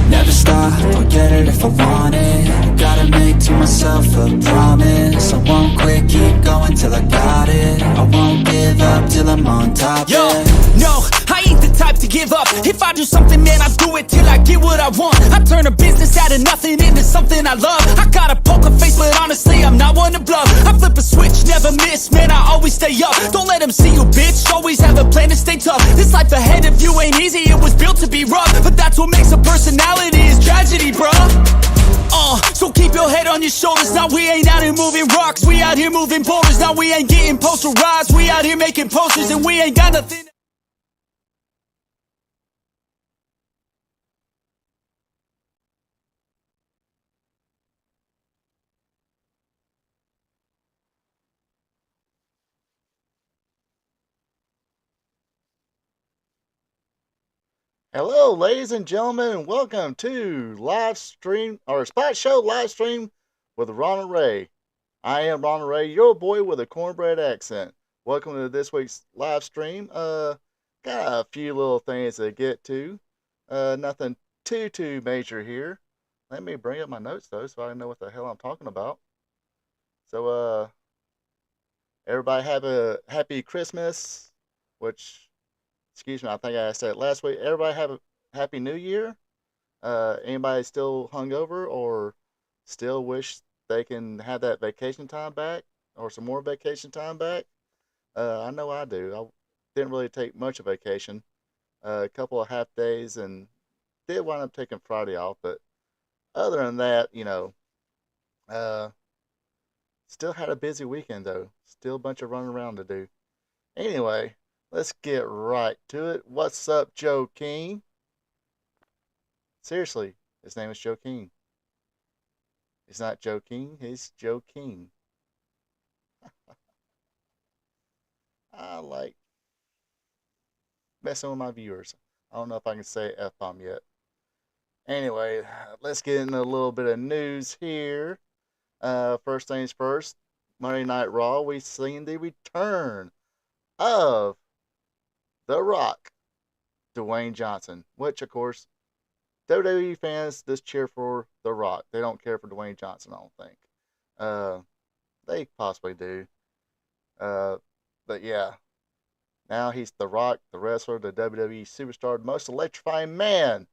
Never stop, I'll get it if I want it. Gotta make to myself a promise. I won't quit, keep going till I got it. I won't give up till I'm on top. Yo, no, I ain't the type to give up. If I do something, man, I do it till I get what I want. I turn a business out of nothing into something I love. I got a poker face, but honestly, I'm not one to bluff. I flip a switch, never miss, man, I always stay up. Don't let them see you, bitch, always have a plan to stay tough. This life ahead of you ain't easy, it was built to be rough. But that's what makes a personality, is tragedy, bruh. So keep your head on your shoulders. Now we ain't out here moving rocks, we out here moving boulders. Now we ain't getting posterized, we out here making posters. And we ain't got nothing. Hello, ladies and gentlemen, and welcome to live stream or spot show live stream with Ronald Ray. I am Ronald Ray, your boy with a cornbread accent. Welcome to this week's live stream. Got a few little things to get to. Nothing too major here. Let me bring up my notes though, so I know what the hell I'm talking about. So, everybody have a happy Christmas, which, excuse me, I think I said it last week. Everybody have a happy New Year. Anybody still hungover or still wish they can have that vacation time back or some more vacation time back? I know I do. I didn't really take much of vacation, a couple of half days, and did wind up taking Friday off. But other than that, uh, still had a busy weekend though. Still a bunch of running around to do. Anyway, let's get right to it. What's up, Joe King? Seriously, his name is Joe King. It's not Joe King, he's Joe King. I like messing with my viewers. I don't know if I can say F bomb yet. Anyway, let's get into a little bit of news here. First things first, Monday Night Raw, we've seen the return of The Rock, Dwayne Johnson, which, of course, WWE fans just cheer for The Rock. They don't care for Dwayne Johnson, I don't think. Uh, they possibly do. Uh, but yeah, now he's The Rock, the wrestler, the WWE superstar, the most electrifying man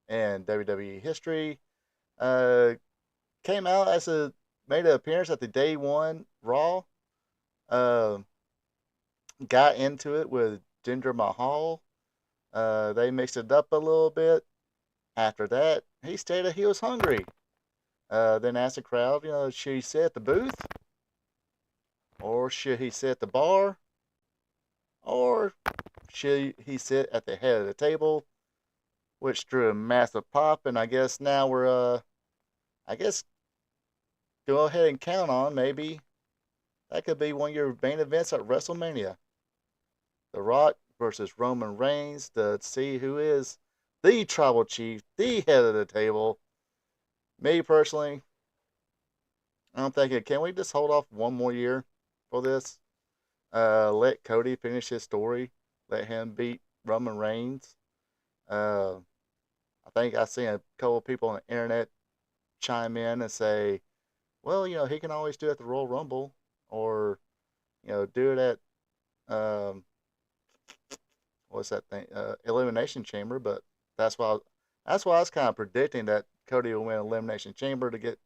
in WWE history. Uh, Came out as a made an appearance at the Day One Raw. Uh, got into it with Jinder Mahal. They mixed it up a little bit. After that, he stated he was hungry. Then asked the crowd, should he sit at the booth or should he sit at the bar or should he sit at the head of the table, which drew a massive pop. And I guess now I guess go ahead and count on maybe that could be one of your main events at WrestleMania. The Rock versus Roman Reigns to see who is the tribal chief, the head of the table. Me personally, I'm thinking, can we just hold off one more year for this? Let Cody finish his story. Let him beat Roman Reigns. Uh, I think I've seen a couple of people on the internet chime in and say, well, he can always do it at the Royal Rumble or, do it at, what's that thing? Elimination Chamber. But that's why, that's why I was kind of predicting that Cody will win Elimination Chamber to get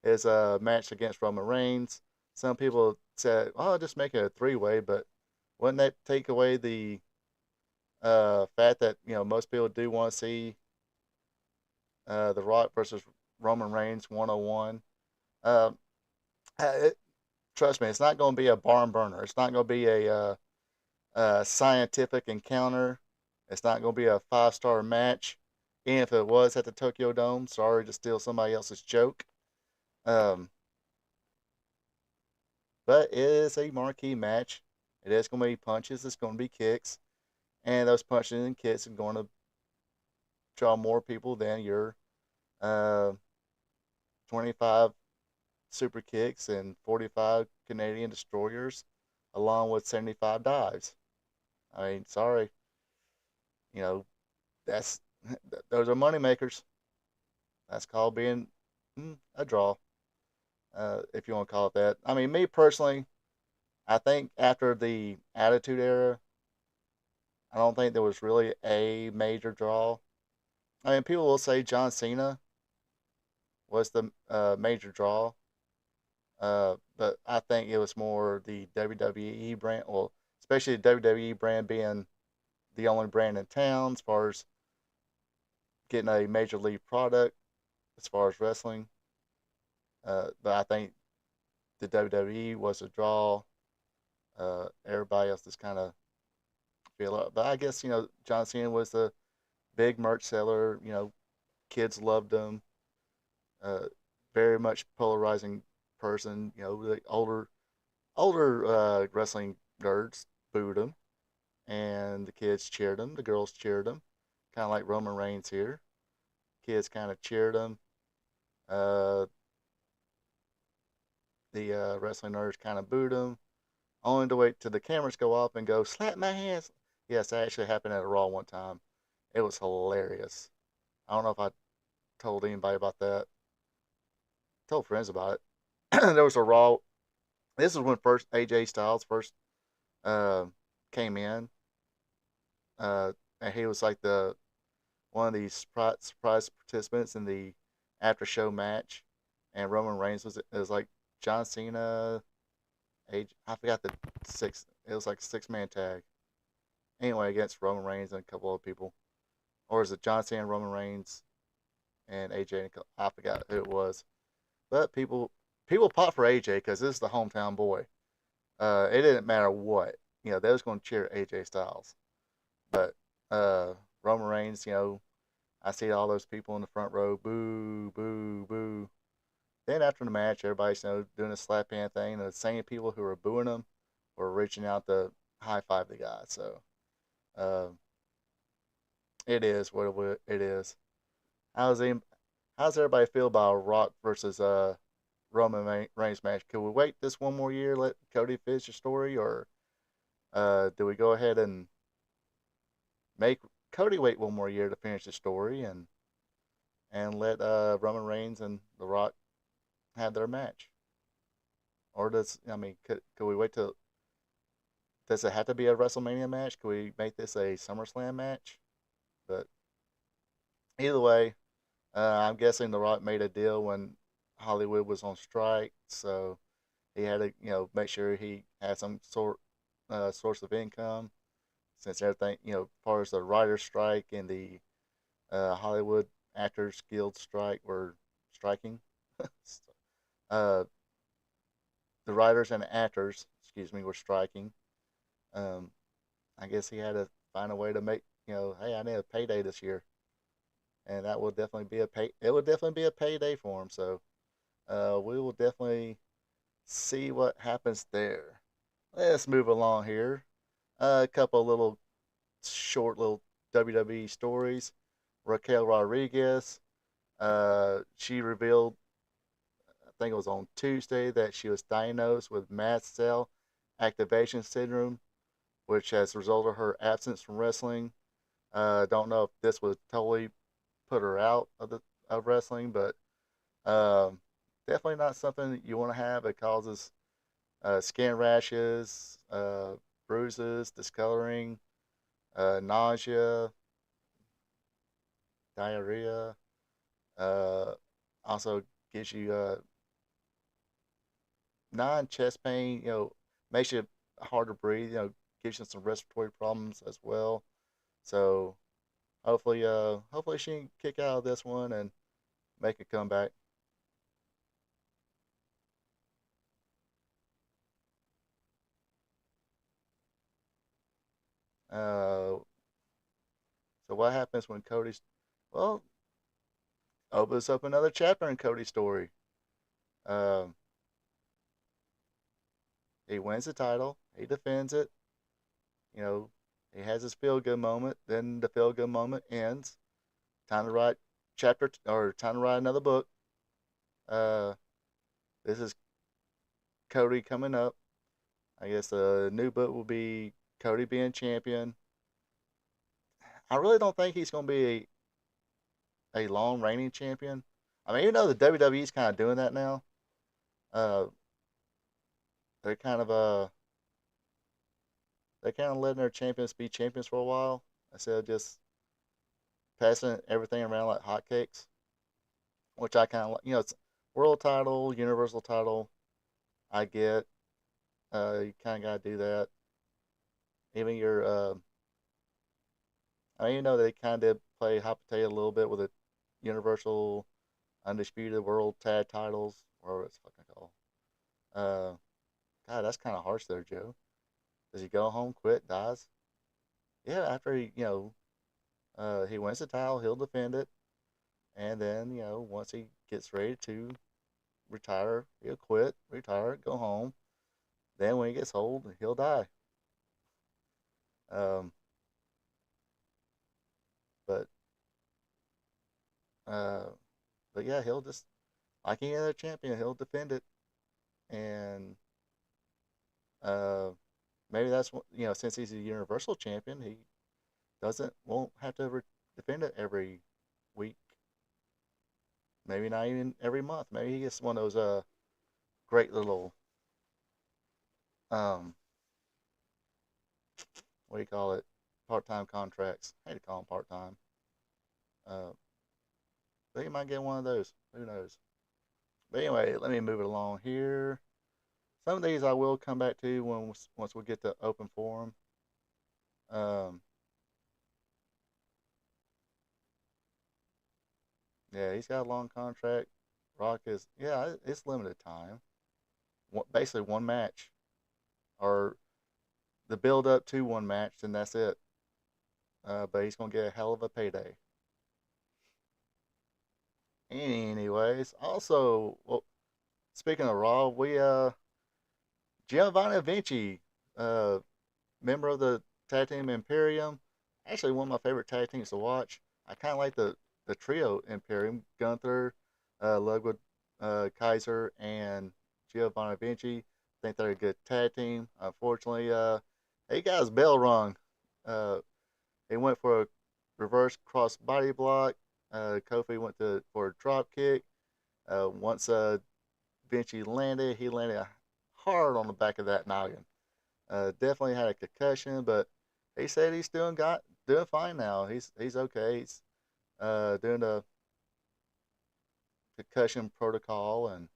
his match against Roman Reigns. Some people said, "Oh, just make it a three-way," but wouldn't that take away the fact that most people do want to see The Rock versus Roman Reigns 101? Uh, it, Trust me, it's not going to be a barn burner. It's not going to be a scientific encounter. It's not going to be a five-star match. Even if it was at the Tokyo Dome, sorry to steal somebody else's joke. Um, but it is a marquee match. It is going to be punches. It's going to be kicks. And those punches and kicks are going to draw more people than your uh, 25 super kicks and 45 Canadian destroyers, along with 75 dives. I mean, sorry. You know, that's those are money makers. That's called being a draw, if you want to call it that. I mean, me personally, I think after the Attitude Era, I don't think there was really a major draw. I mean, people will say John Cena was the major draw, but I think it was more the WWE brand, well, especially the WWE brand being the only brand in town as far as getting a major league product as far as wrestling. But I think the WWE was a draw. Everybody else just kind of feel up. But I guess John Cena was the big merch seller. Kids loved him. Uh, Very much polarizing person. The older wrestling nerds booed him, and the kids cheered him. The girls cheered him kind of like Roman Reigns here. Kids kind of cheered him. Uh, the wrestling nerds kind of booed him, only to wait till the cameras go off and go, slap my hands. Yes, that actually happened at a Raw one time. It was hilarious. I don't know if I told anybody about that. Told friends about it. There was a Raw. This is when first AJ Styles first uh, came in. Uh, and he was like the one of the surprise participants in the after show match. And Roman Reigns was like John Cena. I forgot the six. It was like 6-man tag. Anyway, against Roman Reigns and a couple of people, or is it John Cena, Roman Reigns, and AJ? I forgot who it was, but people pop for AJ because this is the hometown boy. It didn't matter what, they was going to cheer AJ Styles, but uh, Roman Reigns, I see all those people in the front row, boo, boo, boo. Then after the match, everybody's doing a slap hand thing, and the same people who were booing him were reaching out to high five the guy. So uh, it is what it is. How's he, how's everybody feel about Rock versus Roman Reigns match? Could we wait this one more year, let Cody finish the story, or do we go ahead and make Cody wait one more year to finish the story and let Roman Reigns and The Rock have their match? Or could we wait till? Does it have to be a WrestleMania match? Could we make this a SummerSlam match? But either way, I'm guessing The Rock made a deal when Hollywood was on strike, so he had to, make sure he had some source of income, since everything, as far as the writer's strike and the Hollywood Actors Guild strike were striking. uh, the writers and the actors, excuse me, were striking. Um, I guess he had to find a way to make, hey, I need a payday this year, and that will definitely be a pay. It will definitely be a payday for him. So we will definitely see what happens there. Let's move along here. A couple of little short little WWE stories. Raquel Rodriguez, she revealed, I think it was on Tuesday, that she was diagnosed with mast cell activation syndrome, which has resulted in her absence from wrestling. Don't know if this would totally put her out of wrestling, but um, definitely not something that you want to have. It causes skin rashes, bruises, discoloring, nausea, diarrhea. Uh, Also gives you non-chest pain. Makes it hard to breathe. Gives you some respiratory problems as well. So hopefully she can kick out of this one and make a comeback. Uh, so what happens when Cody's well opens up another chapter in Cody's story. Um, he wins the title, he defends it. You know, he has his feel good moment. Then the feel good moment ends. Time to write or time to write another book. Uh, this is Cody coming up. I guess the new book will be Cody being champion. I really don't think he's going to be a long reigning champion. I mean, even though the WWE is kind of doing that now, uh, they're kind of they're kind of letting their champions be champions for a while instead of just passing everything around like hotcakes. Which I kind of like. It's world title, universal title. I get. You kind of got to do that. Even your, I mean, they kind of play hot potato a little bit with the universal, undisputed world tag titles, or what it's fucking called. Uh, God, that's kind of harsh there, Joe. Does he go home, quit, dies? Yeah, after he wins the title, he'll defend it, and then once he gets ready to retire, he'll quit, retire, go home. Then when he gets old, he'll die. Um, but yeah, he'll just like any other champion, he'll defend it, and uh, maybe that's what since he's a universal champion, he doesn't won't have to defend it every week. Maybe not even every month. Maybe he gets one of those great little um what do you call it, part time contracts. I hate to call them part time. Uh, but he might get one of those. Who knows? But anyway, let me move it along here. Some of these I will come back to once we get to open forum. Um, yeah, he's got a long contract. Rock is it's limited time. Basically one match, or the build up to one match, and that's it. But he's gonna get a hell of a payday. Anyways, also, well, speaking of Raw, we Giovanni Vinci, uh, member of the tag team Imperium, actually one of my favorite tag teams to watch. I kind of like the trio Imperium: Gunther, Ludwig Kaiser, and Giovanni Vinci. I think they're a good tag team. Unfortunately, he got his bell rung. Uh, he went for a reverse cross body block. Kofi went for a drop kick. Once Vinci landed, he landed hard on the back of that noggin. Definitely had a concussion, but he said he's doing fine now. He's okay. He's doing the concussion protocol and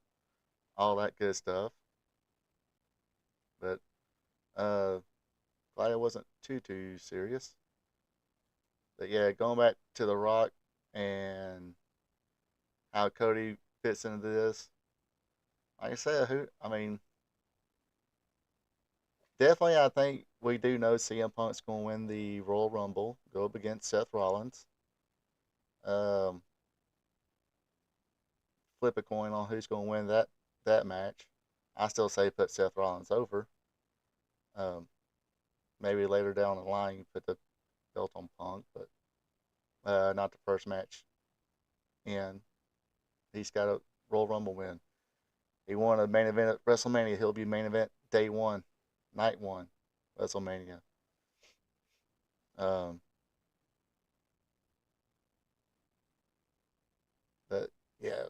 all that good stuff. But glad it wasn't too serious. But yeah, going back to The Rock and how Cody fits into this. Like I said, I mean, definitely, I think we do know CM Punk's going to win the Royal Rumble, go up against Seth Rollins. Um, Flip a coin on who's going to win that match. I still say put Seth Rollins over. Um, Maybe later down the line you put the belt on Punk, but not the first match. And he's got a Royal Rumble win. He won a main event at WrestleMania. He'll be main event day one, night one, WrestleMania. Um, but yeah,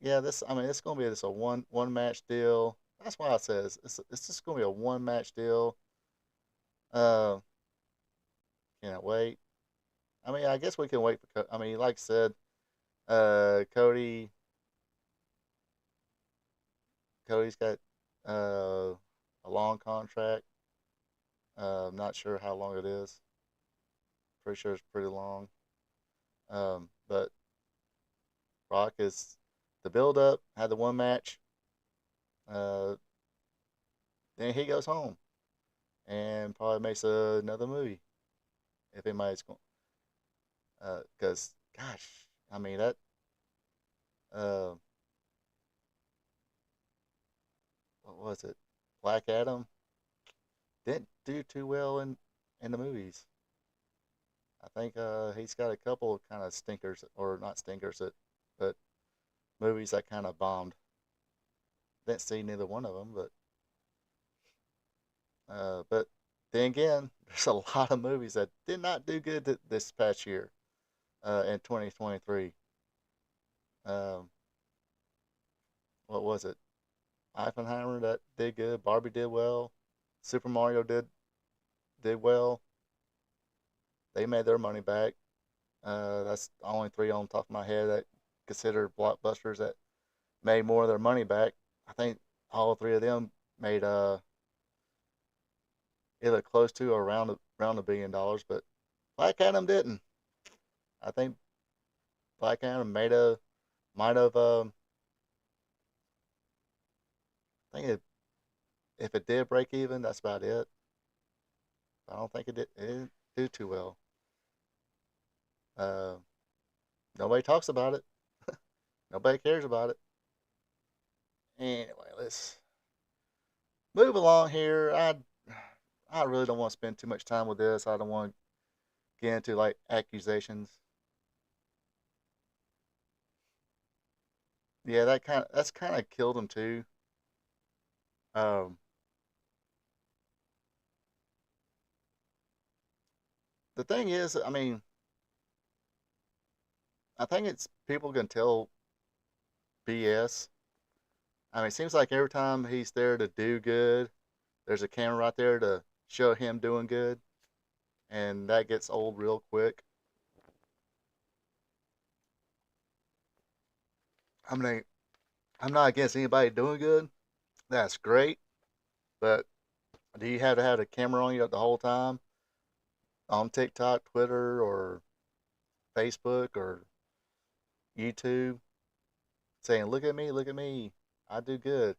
yeah. It's gonna be just a one match deal. That's why I says it's just gonna be a one match deal. Uh, can't wait. I mean, I guess we can wait for. I mean, like I said, Cody. Cody's got a long contract. I'm not sure how long it is. Pretty sure it's pretty long. But Rock is the build up, had the one match. Uh, then he goes home and probably makes another movie if anybody's going. Because gosh, I mean that. Uh, what was it? Black Adam didn't do too well in the movies. I think he's got a couple kind of stinkers, or not stinkers, but movies that kind of bombed. Didn't see neither one of them, but then again, there's a lot of movies that did not do good this past year in 2023. Um, what was it? Oppenheimer that did good. Barbie did well. Super Mario did well. They made their money back. That's the only three on top of my head that considered blockbusters that made more of their money back. I think all three of them made either close to or around $1 billion, but Black Adam didn't. I think Black Adam might have I think if it did break even, that's about it. I don't think it didn't do too well. Uh, Nobody talks about it. Nobody cares about it. Anyway, let's move along here. I really don't want to spend too much time with this. I don't want to get into like accusations. yeah, that's kind of killed him too. Um, the thing is, I mean, I think it's people can tell BS. I mean, it seems like every time he's there to do good, there's a camera right there to show him doing good, and that gets old real quick. I mean, I'm not against anybody doing good. That's great, but do you have to have a camera on you the whole time on TikTok, Twitter, or Facebook, or YouTube, saying, look at me, I do good."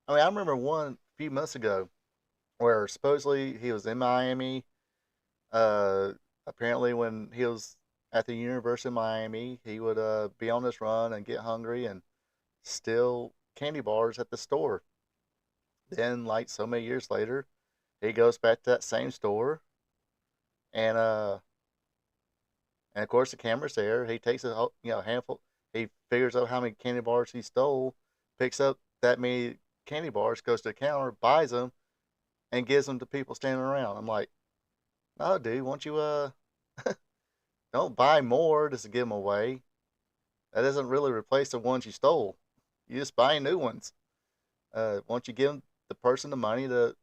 I mean, I remember one a few months ago where supposedly he was in Miami. Uh, Apparently, when he was at the University of Miami, he would be on this run and get hungry and steal candy bars at the store. Then, like so many years later, he goes back to that same store, and and of course the camera's there. He takes handful. He figures out how many candy bars he stole, picks up that many candy bars, goes to the counter, buys them, and gives them to people standing around. I'm like, no, dude, won't you don't buy more just to give them away. That doesn't really replace the ones you stole. You just buy new ones. Won't you give the person the money that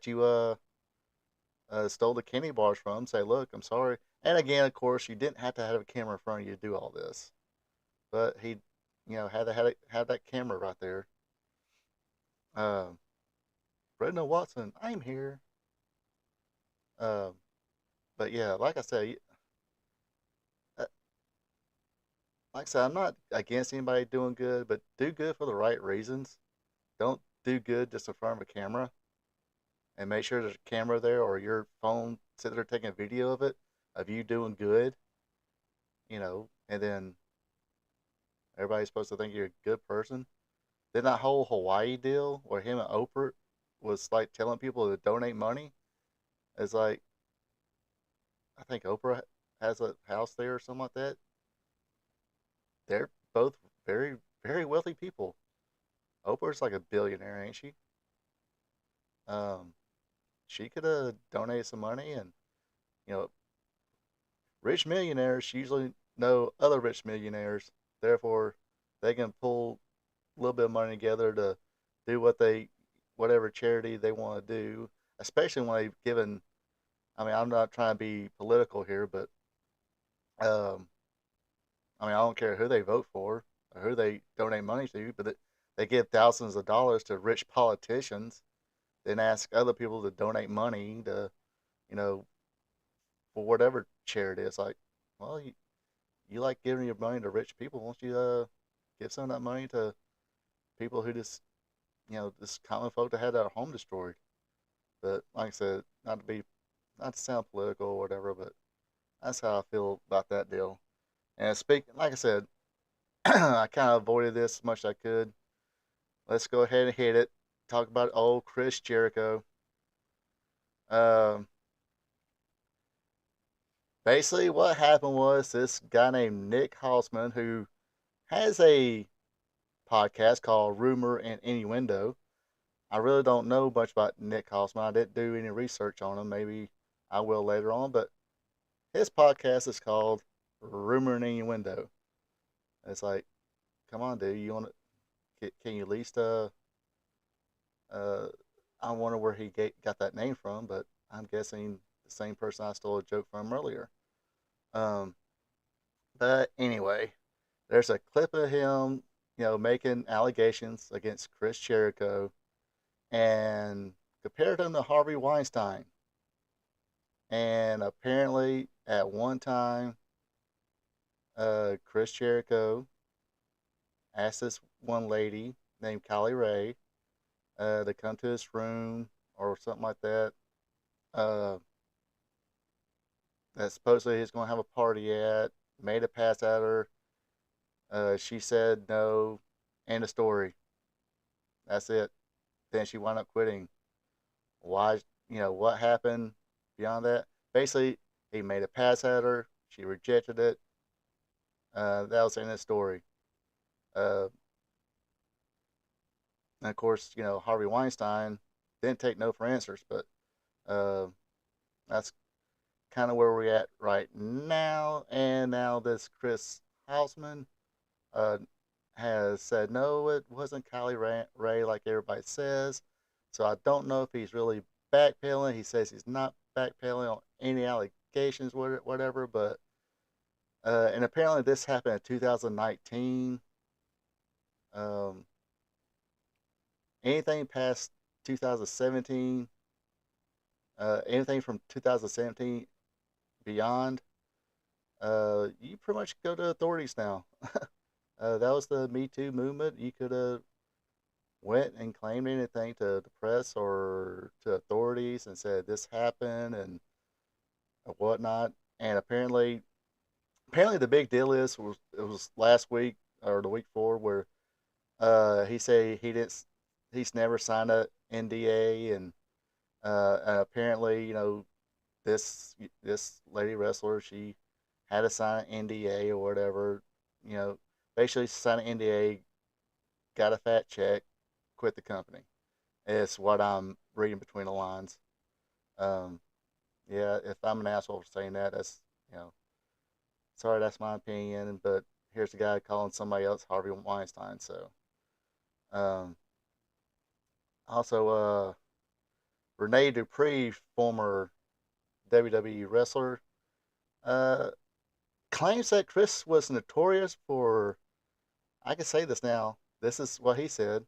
you stole the candy bars from? Say, look, I'm sorry. And again, of course, you didn't have to have a camera in front of you to do all this, but he, had that camera right there. Uh, Brenda Watson, I'm here. Uh, but yeah, uh, like I said, I'm not against anybody doing good, but do good for the right reasons. Don't do good just in front of a camera, and make sure there's a camera there or your phone sit there taking a video of it of you doing good, and then everybody's supposed to think you're a good person. Then that whole Hawaii deal where him and Oprah was like telling people to donate money is like, I think Oprah has a house there or something like that. They're both very, very wealthy people. Oprah's like a billionaire, ain't she? Um, she could have donated some money, and you know, rich millionaires usually know other rich millionaires. Therefore, they can pull a little bit of money together to do whatever charity they want to do. Especially when they've given. I mean, I'm not trying to be political here, but um, I mean, I don't care who they vote for or who they donate money to, but they give thousands of dollars to rich politicians, then ask other people to donate money to, you know, for whatever charity. It's like, well, you like giving your money to rich people, won't you give some of that money to people who just common folk that had their home destroyed? But like I said, not to sound political or whatever, but that's how I feel about that deal. And speaking, like I said, I kind of avoided this as much as I could. Let's go ahead and hit it. Talk about old Chris Jericho. Um, Basically, what happened was this guy named Nick Hausman, who has a podcast called Rumor and Innuendo. I really don't know much about Nick Hausman. I didn't do any research on him. Maybe I will later on. But his podcast is called Rumor and Innuendo. It's like, come on, dude. Can you at least uh I wonder where he got that name from, but I'm guessing the same person I stole a joke from earlier. Um, but anyway, there's a clip of him, making allegations against Chris Jericho and compared him to Harvey Weinstein. And apparently, at one time, Chris Jericho asked this one lady named Kylie Ray to come to his room or something like that. Uh, that supposedly he's going to have a party at. Made a pass at her. She said no. End of story. That's it. Then she wound up quitting. Why? What happened beyond that? Basically, he made a pass at her. She rejected it. That was the end of the story. Uh, and of course, Harvey Weinstein didn't take no for answers, but uh, that's kind of where we're at right now. And now this Chris Hausman uh, has said no, it wasn't Kylie Ray like everybody says. So I don't know if he's really backpedaling. He says he's not backpedaling on any allegations, whatever. But and apparently this happened in 2019. Um, anything past 2017, anything from 2017 beyond, you pretty much go to authorities now. That was the Me Too movement. You could have went and claimed anything to the press or to authorities and said this happened and whatnot. And apparently the big deal it was last week or the week before where he said he's never signed a NDA and apparently this lady wrestler she had to sign an NDA or whatever. You know, basically signed an NDA, got a fat check, quit the company. It's what I'm reading between the lines. Um, yeah, if I'm an asshole for saying that, that's you know, sorry, that's my opinion. But here's the guy calling somebody else Harvey Weinstein. So, um, also, Rene Dupree, former WWE wrestler, uh, claims that Chris was notorious for. I can say this now. This is what he said.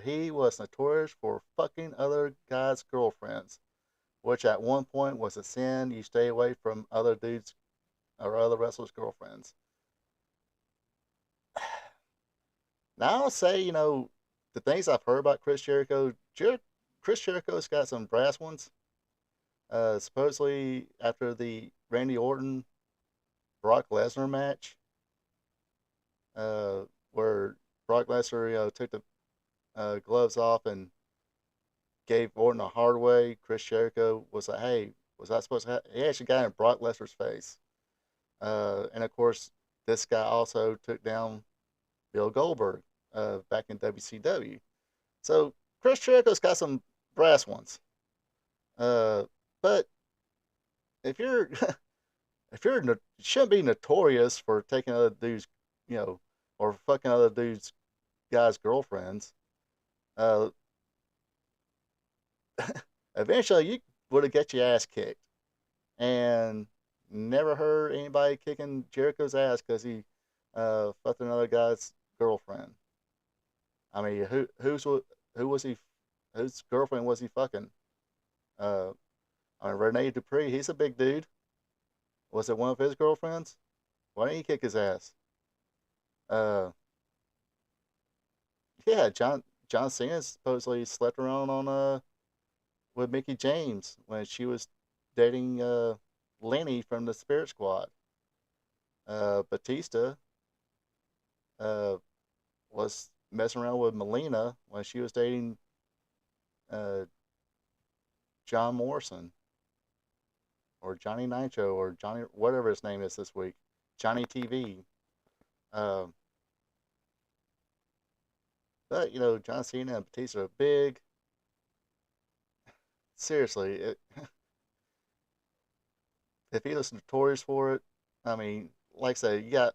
He was notorious for fucking other guys' girlfriends, which at one point was a sin. You stay away from other dudes or other wrestlers' girlfriends. Now I'll say, the things I've heard about Chris Jericho, Chris Jericho's got some brass ones. Supposedly after the Randy Orton Brock Lesnar match, where Brock Lesnar, took the gloves off and gave Orton a hard way. Chris Jericho was like, "Hey, was I supposed to?" He actually got in Brock Lesnar's face, and of course, this guy also took down Bill Goldberg back in WCW. So Chris Jericho's got some brass ones, but if you're if you're you shouldn't be notorious for taking other dudes, you know, or fucking other dudes guys' girlfriends. Uh, Eventually you would have got your ass kicked, and never heard anybody kicking Jericho's ass because he fucked another guy's girlfriend. I mean, who was he? Whose girlfriend was he fucking? Uh, I mean, Rene Dupree, he's a big dude. Was it one of his girlfriends? Why didn't he kick his ass? Uh, yeah, John Cena supposedly slept around on with Mickey James when she was dating Lenny from the Spirit Squad. Batista uh, was messing around with Melina when she was dating uh, John Morrison or Johnny Nitro or Johnny whatever his name is this week, Johnny TV. Uh, but John Cena and Batista are big. Seriously, if he was notorious for it, I mean, like I said, you got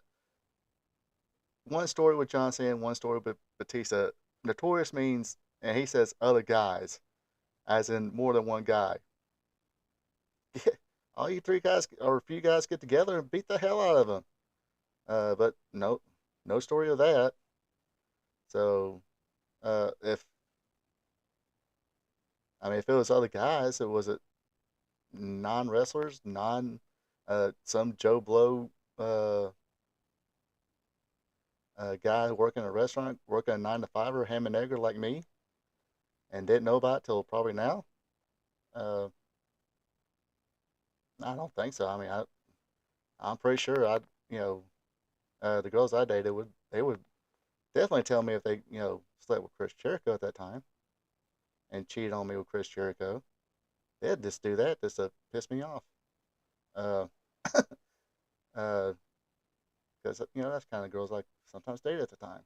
one story with John Cena, one story with Batista. Notorious means, and he says other guys, as in more than one guy. All you three guys or a few guys get together and beat the hell out of him. But no story of that. So, if I mean, if it was other guys, it was it non wrestlers, some Joe Blow uh, guy working in a restaurant, working a 9 to 5 or ham and egger like me, and didn't know about it till probably now. Uh, I don't think so. I mean, I'm pretty sure the girls I dated would definitely tell me if they slept with Chris Jericho at that time and cheated on me with Chris Jericho. They'd just do that just to piss me off. Uh, uh, because that's kind of girls like sometimes date at the time.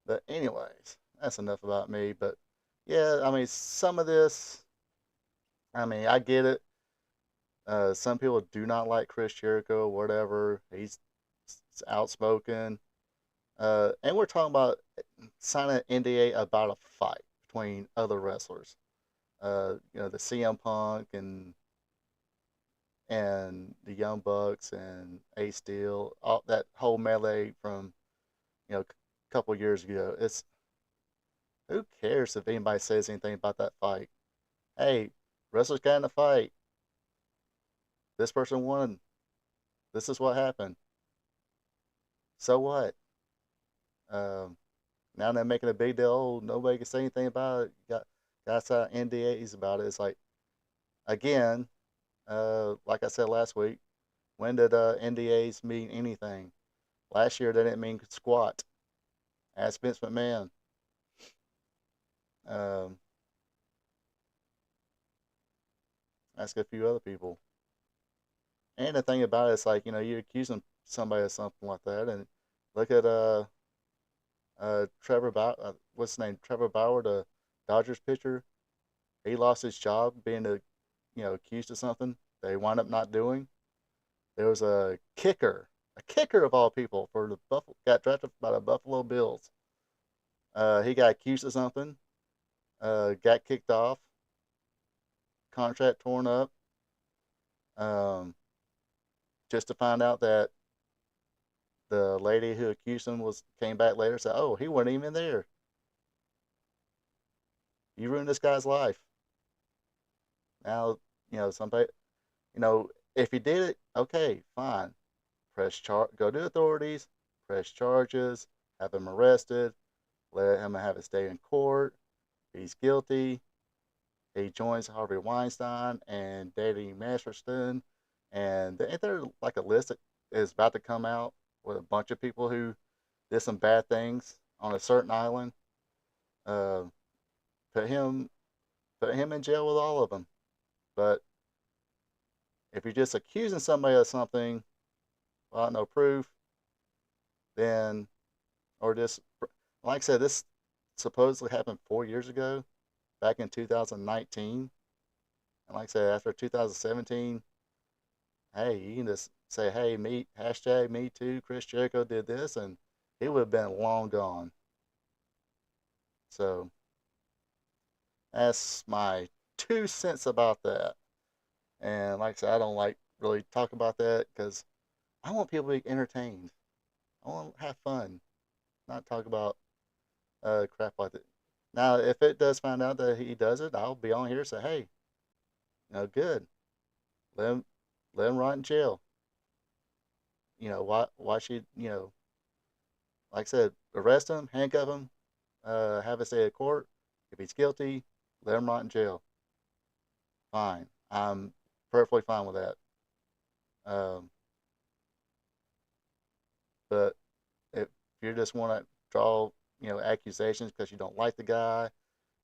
But anyways, that's enough about me. But yeah, I mean, some of this, I mean, I get it. Some people do not like Chris Jericho, whatever. He's outspoken. And we're talking about signing an NDA about a fight between other wrestlers. The CM Punk and the Young Bucks and Ace Steel, all that whole melee from a couple years ago. It's who cares if anybody says anything about that fight? Hey, wrestlers got in a fight. This person won. This is what happened. So what? Um, Now they're making a big deal. Oh, nobody can say anything about it. Got sign NDAs about it. It's like again, like I said last week, when did NDAs mean anything? Last year they didn't mean squat. Ask Vince McMahon. Um, ask a few other people. And the thing about it is like you're accusing somebody of something like that, and look at Trevor Bauer. What's his name? Trevor Bauer, the Dodgers pitcher. He lost his job being accused of something they wound up not doing. There was a kicker of all people for the Buffalo, got drafted by the Buffalo Bills. He got accused of something, got kicked off, contract torn up, um, just to find out that the lady who accused him was came back later and said, "Oh, he wasn't even there. You ruined this guy's life." Now, somebody, you know, if he did it, okay, fine. Go to authorities, press charges, have him arrested, let him have his day in court. He's guilty. He joins Harvey Weinstein and Daddy Masterson, and ain't there like a list that is about to come out with a bunch of people who did some bad things on a certain island? Uh, put him put him in jail with all of them. But if you're just accusing somebody of something without no proof, then or just like I said, this supposedly happened 4 years ago, back in 2019. And like I said, after 2017, hey, you can just say, hey, me, hashtag me too, Chris Jericho did this, and he would have been long gone. So that's my 2 cents about that. And like I said, I don't like really talk about that because I want people to be entertained. I want to have fun, not talk about crap like that. Now, if it does find out that he does it, I'll be on here and say, hey, good. Let him, let him rot in jail. Why should, like I said, arrest him, handcuff him, have a stay at court. If he's guilty, let him rot in jail. Fine. I'm perfectly fine with that. Um, but if you just want to draw, accusations because you don't like the guy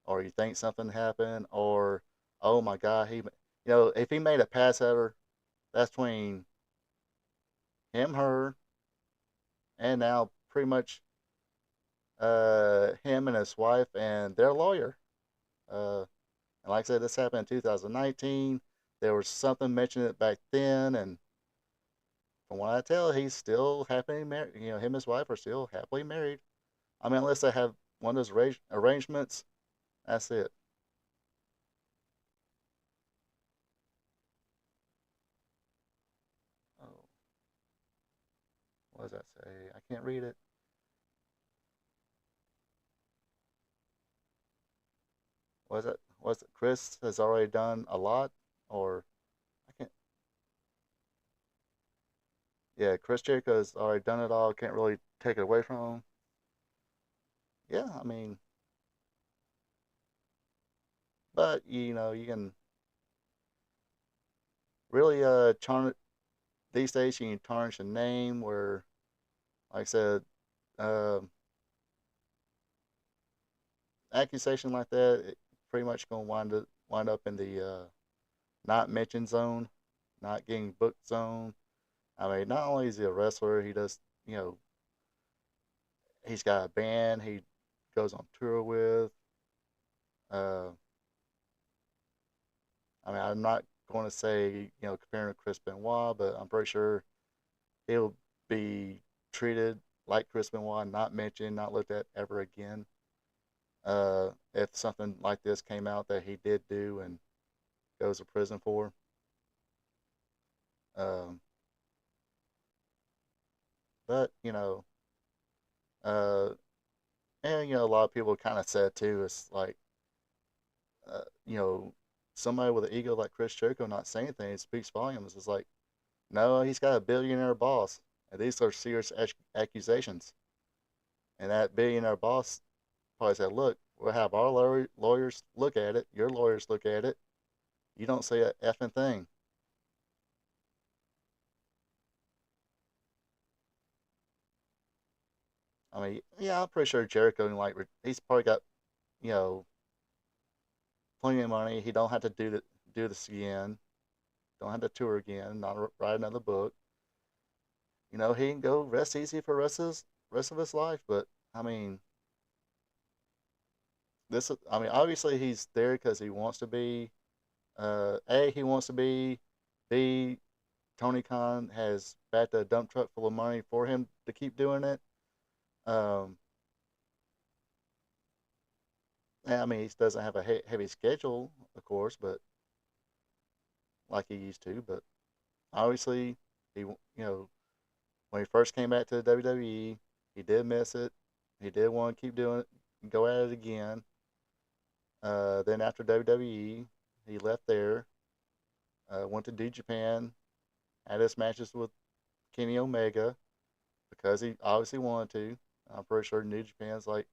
or you think something happened or, oh my God, if he made a pass at her, that's between him, her, and now pretty much him and his wife and their lawyer. And like I said, this happened in 2019. There was something mentioned it back then, and from what I tell, he's still happily married. Him and his wife are still happily married. I mean, unless they have one of those arrangements, that's it. Oh, what does that say? I can't read it. Was it? Was it Chris has already done a lot, or I can't? Yeah, Chris Jericho has already done it all. Can't really take it away from him. Yeah, I mean, but you can really tarnish these days. You can tarnish a name where, like I said, uh, accusation like that, it pretty much gonna wind up in the not mentioned zone, not getting booked zone. I mean, not only is he a wrestler, he does, he's got a band he goes on tour with. Uh, I mean, I'm not going to say, comparing to Chris Benoit, but I'm pretty sure he'll be treated like Chris Benoit, not mentioned, not looked at ever again. If something like this came out that he did do and goes to prison for. Um, but, uh, and, a lot of people kind of said too, it's like, uh, you know, somebody with an ego like Chris Jericho not saying anything speaks volumes. It's like, no, he's got a billionaire boss, and these are serious accusations. And that billionaire boss probably said, look, we'll have our lawyers look at it, your lawyers look at it. You don't say a effing thing. I mean, yeah, I'm pretty sure Jericho, like, he's probably got, you know, plenty of money. He don't have to do this again. Don't have to tour again. Not write another book. He can go rest easy for rest of his life. But I mean, I mean, obviously he's there because he wants to be. He wants to be. B, Tony Khan has backed a dump truck full of money for him to keep doing it. Um, I mean, he doesn't have a heavy schedule, of course, but like he used to. But obviously, when he first came back to the WWE, he did miss it. He did want to keep doing it, go at it again. Then after WWE, he left there, went to New Japan, had his matches with Kenny Omega because he obviously wanted to. I'm pretty sure New Japan's like,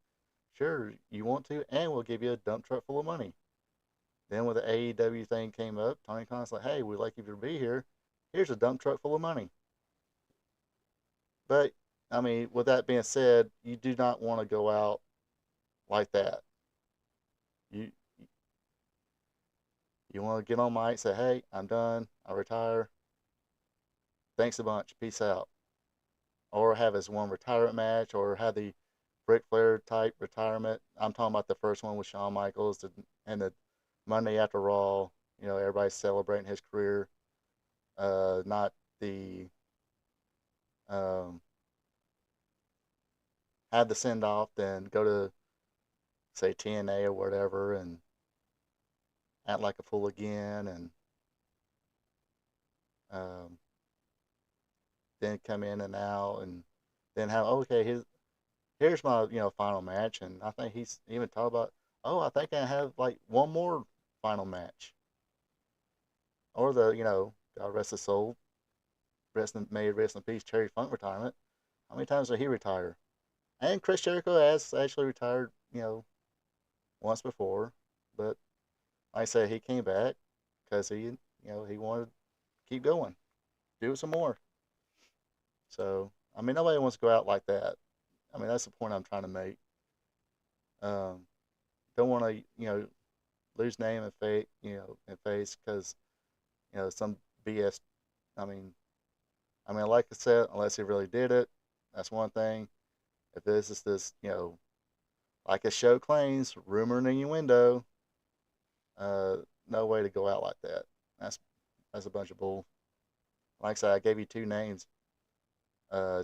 sure, you want to, and we'll give you a dump truck full of money. Then when the AEW thing came up, Tony Khan's like, hey, we'd like you to be here. Here's a dump truck full of money. But I mean, with that being said, you do not want to go out like that. You you want to get on mic, say, "Hey, I'm done. I retire. Thanks a bunch. Peace out." Or have his one retirement match, or have the Ric Flair type retirement. I'm talking about the first one with Shawn Michaels and the Monday After Raw. Everybody's celebrating his career. Not the um, have the send off, then go to say TNA or whatever and act like a fool again, and um, then come in and out, and then have okay, here's my final match, and I think he's even talked about, oh, I think I have like one more final match, or the God rest his soul, rest in peace, Terry Funk retirement. How many times did he retire? And Chris Jericho has actually retired, once before, but like I said, he came back because he wanted to keep going, do some more. So I mean, nobody wants to go out like that. I mean, that's the point I'm trying to make. Um, don't want to lose name and and face because some BS. I mean, like I said, unless he really did it, that's one thing. If this is this, like a show claims, rumor and innuendo, uh, no way to go out like that. That's that's a bunch of bull. Like I said, I gave you two names,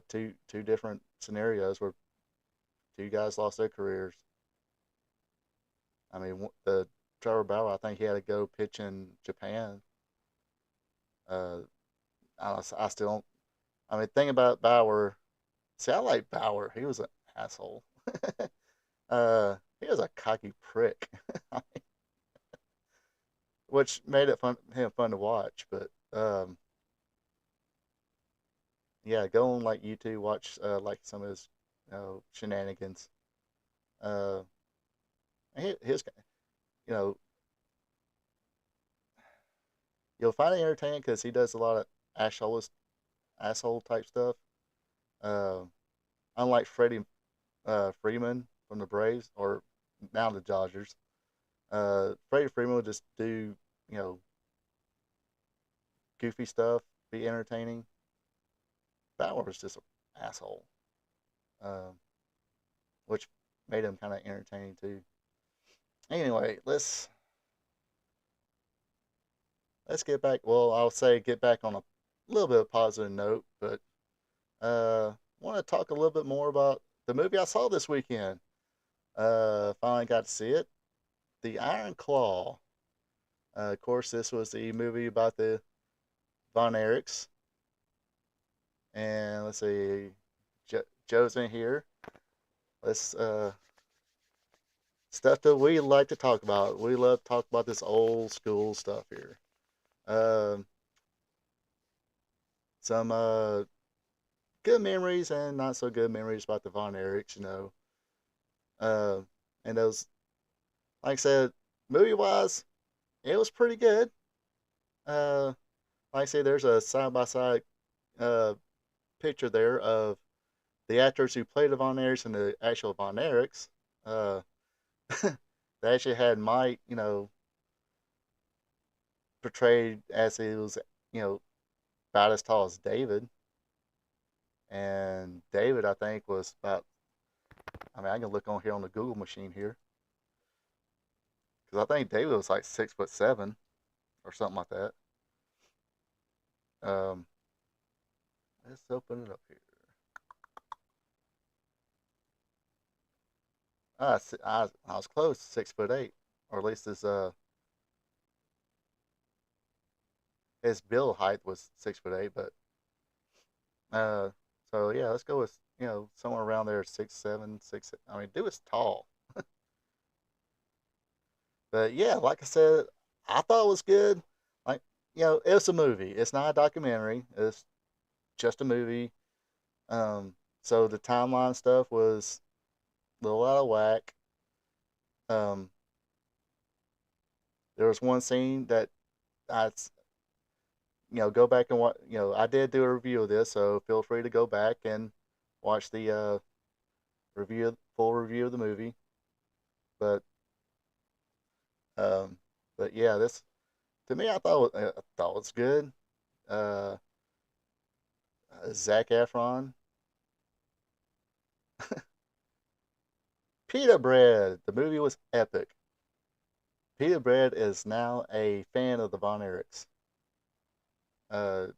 two different scenarios where two guys lost their careers. I mean, the Trevor Bauer, I think he had to go pitch in Japan. Uh, I still don't. I mean, thing about Bauer. See, I like Bauer. He was an asshole. He was a cocky prick, which made it fun to watch. But yeah, go on like YouTube, watch like some of his shenanigans. Uh, his you know you'll find it entertaining because he does a lot of asshole type stuff. Uh, Unlike Freddie Freeman from the Braves or now the Dodgers, Freddie Freeman will just do you know goofy stuff, be entertaining. Balor was just an asshole, um, which made him kind of entertaining too. Anyway, let's get back. Well, I'll say get back on a little bit of positive note, but want to talk a little bit more about the movie I saw this weekend. Finally got to see it, The Iron Claw. Of course, this was the movie about the Von Erichs, and let's see, Joe's in here. Let's stuff that we like to talk about. We love to talk about this old school stuff here. Um, some good memories and not so good memories about the Von Erichs, you know. Uh, and those, like I said, movie wise, it was pretty good. Uh, like I say, there's a side by side picture there of the actors who played the Von Erichs and the actual Von Erichs. Uh, they actually had Mike, you know, portrayed as he was, you know, about as tall as David. And David, I think, was about, I mean, I can look on here on the Google machine here. Because I think David was like 6'7" or something like that. Um, let's open it up here. I was close, 6'8", or at least his build height was 6'8", but uh, so yeah, let's go with somewhere around there, 6'7", 6. I mean, dude was tall, but yeah, like I said, I thought it was good. Like it's a movie. It's not a documentary. It's just a movie. Um, so the timeline stuff was a little out of whack. Um, there was one scene that I go back and watch. I did do a review of this, so feel free to go back and watch the full review of the movie. But um, but yeah, this to me, I thought it was good. Uh, Zac Efron, Pita Bread. The movie was epic. Pita Bread is now a fan of the Von Erichs. Uh,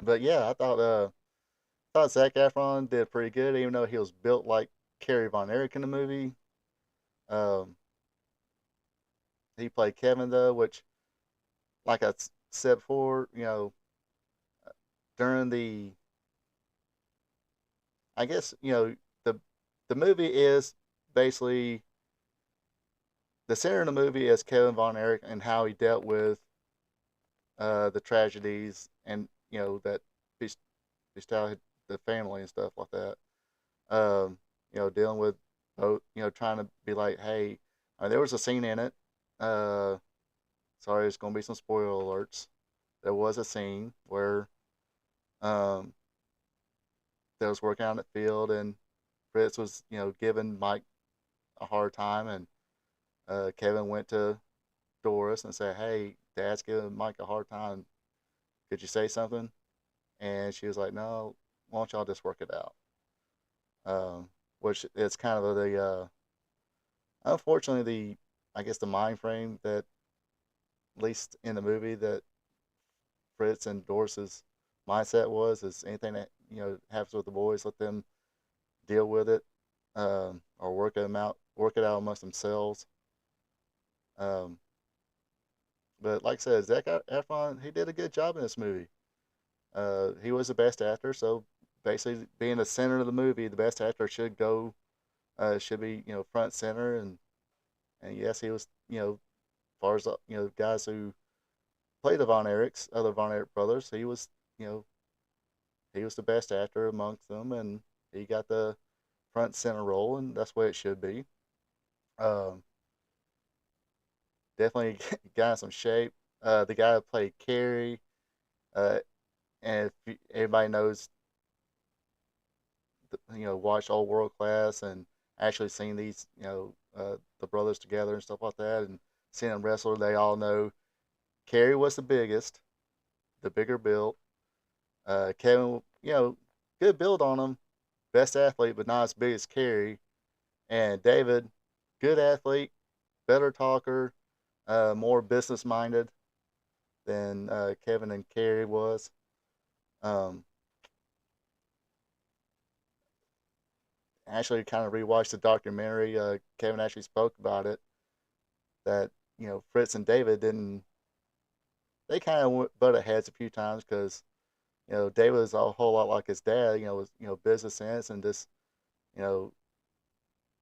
but yeah, I thought Zac Efron did pretty good, even though he was built like Kerry Von Erich in the movie. Um, he played Kevin though, which, like I said before, during the, I guess the movie is basically the center of the movie is Kevin Von Erich and how he dealt with the tragedies and that bestialed the family and stuff like that. Dealing with both, trying to be like, hey, there was a scene in it. Uh, sorry, it's gonna be some spoiler alerts. There was a scene where um, they was working out in the field and Fritz was, giving Mike a hard time, and Kevin went to Doris and said, "Hey, Dad's giving Mike a hard time. Could you say something?" And she was like, "No, why don't y'all just work it out?" Which is kind of unfortunately I guess the mind frame that, at least in the movie, that Fritz and Doris's mindset was is anything that happens with the boys, let them deal with it, or work it out amongst themselves. Um, but like I said, Zac Efron, he did a good job in this movie. He was the best actor, so basically being the center of the movie, the best actor should be front center, and yes, he was as far as guys who played the Von Erichs, other Von Erich brothers, you know he was the best actor amongst them, and he got the front center role, and that's what it should be. Um, Definitely got in some shape. The guy who played Carrie, uh, and if everybody knows, watched Old World Class and actually seen these, the brothers together and stuff like that, and seeing them wrestle, they all know Carrie was the biggest. the bigger build. Kevin, good build on him, best athlete, but not as big as Kerry. And David, good athlete, better talker, more business minded than Kevin and Kerry was. Um, actually, kind of rewatched the documentary. Kevin actually spoke about it that Fritz and David didn't. They kind of butted heads a few times because David was a whole lot like his dad. Was business sense and just you know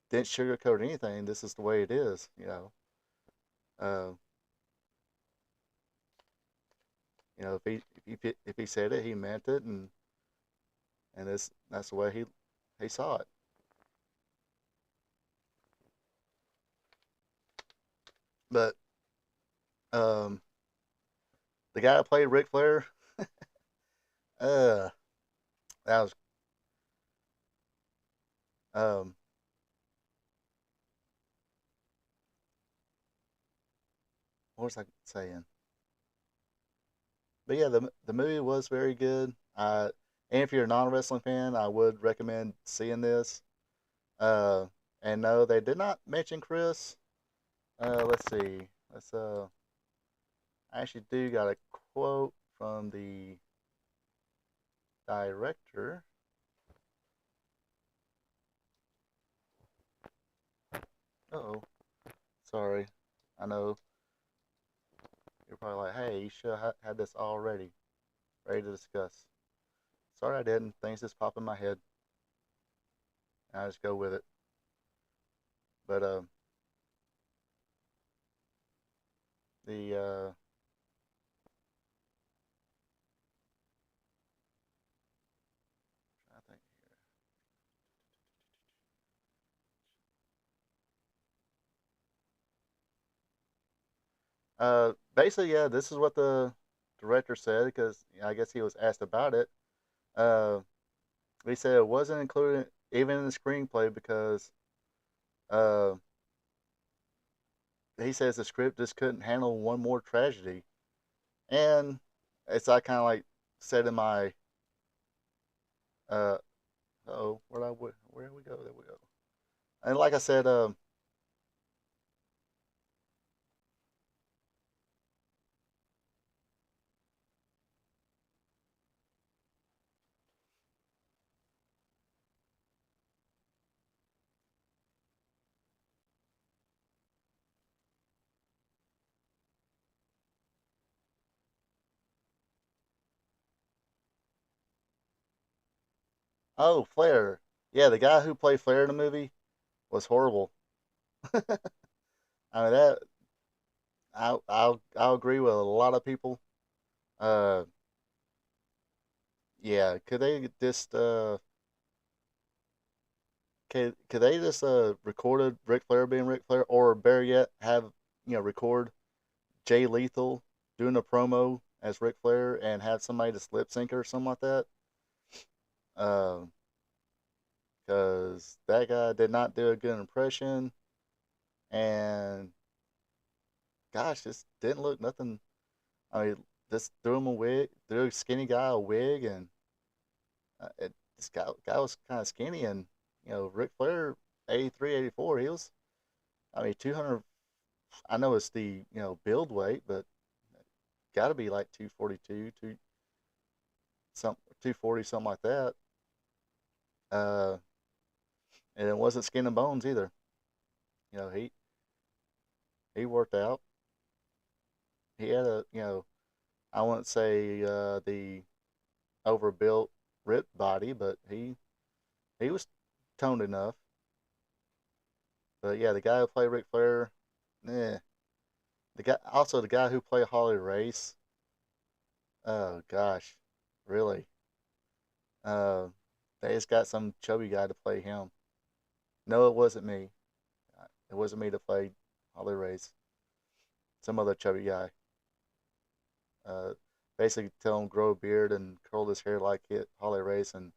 didn't sugarcoat anything. This is the way it is. Uh, if he said it, he meant it, and that's the way he saw it. But um, the guy that played Ric Flair, uh, that was um, what was I saying? But yeah, the movie was very good. And if you're a non wrestling fan, I would recommend seeing this. Uh, and no, they did not mention Chris. Let's see. I actually do got a quote from the director. Oh, sorry. I know you're probably like, hey, you should have had this already, ready to discuss. Sorry, I didn't. Things just pop in my head, and I just go with it. But the I think basically, yeah, this is what the director said because I guess he was asked about it. Uh, he said it wasn't included even in the screenplay because uh, he says the script just couldn't handle one more tragedy. And it's I kind of like said in my uh oh where we go, there we go. And like I said, oh, Flair, yeah, the guy who played Flair in the movie was horrible. I mean that I'll agree with a lot of people. Uh, yeah, could they just recorded Ric Flair being Ric Flair, or better yet, have record Jay Lethal doing a promo as Ric Flair and have somebody just lip sync or something like that? Because that guy did not do a good impression, and gosh, just didn't look nothing. I mean, just threw him a wig, threw a skinny guy a wig, and this guy was kind of skinny, and Ric Flair, 83, 84, he was. I mean, 200. I know it's the build weight, but got to be like 242, 240, something like that. Uh, and it wasn't skin and bones either. He worked out. He had I wouldn't say the overbuilt, ripped body, but he was toned enough. But yeah, the guy who played Ric Flair, eh. The guy who played Holly Race. Oh gosh, really? Uh, they just got some chubby guy to play him. No, it wasn't me. It wasn't me to play Holly Race. Some other chubby guy. Uh, basically tell him grow a beard and curl his hair like Holly Race, and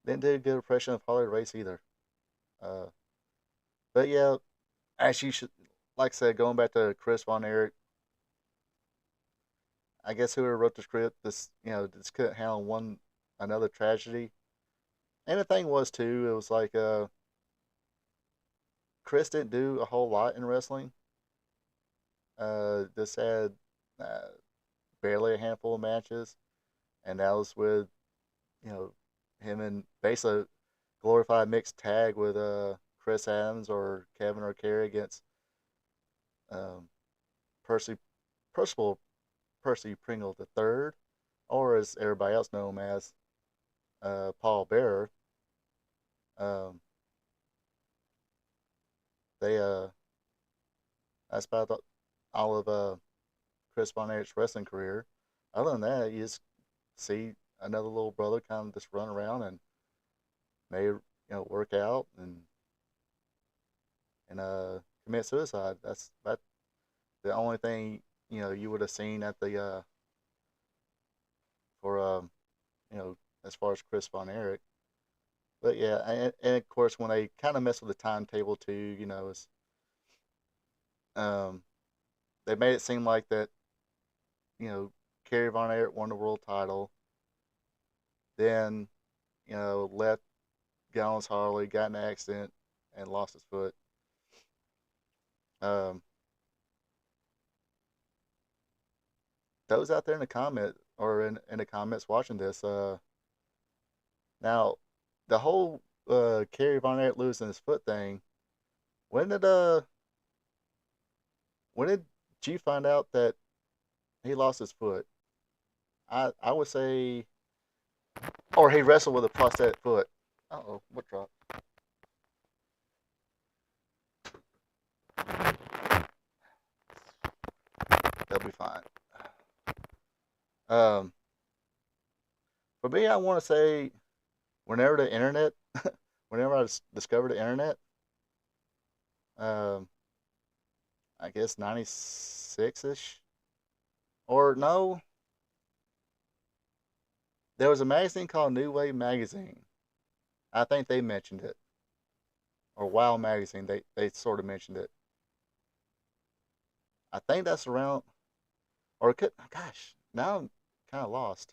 didn't do a good impression of Holly Race either. Uh, but yeah, actually, you should, like I said, going back to Chris Von Erich, I guess whoever wrote the script, this couldn't handle another tragedy. And the thing was too, it was like Chris didn't do a whole lot in wrestling. This had uh, barely a handful of matches, and that was with you know him and basically glorified mixed tag with Chris Adams or Kevin or Kerry against um, Percy Percival Percy Pringle the third, or as everybody else know him as Paul Bearer. Um, they that's about all of Chris Von Erich's wrestling career. Other than that, you just see another little brother kind of just run around and maybe work out and commit suicide. That's the only thing you would have seen at the for as far as Chris Von Erich. But yeah, and of course when they kind of mess with the timetable too, is um they made it seem like that you know Kerry Von Erich won the world title, then left, got on his Harley, got in an accident, and lost his foot. Um, those out there in the comment or in the comments watching this, now the whole Kerry Von Erich losing his foot thing. When did uh when did G find out that he lost his foot? I would say, or he wrestled with a prosthetic foot. Oh, what dropped? That'll be fine. Um, for me, I want to say whenever the internet, whenever I discovered the internet, um, I guess 96 ish, or no, there was a magazine called New Wave Magazine. I think they mentioned it, or Wow Magazine. They sort of mentioned it. I think that's around, or it could. Gosh, now I'm kind of lost.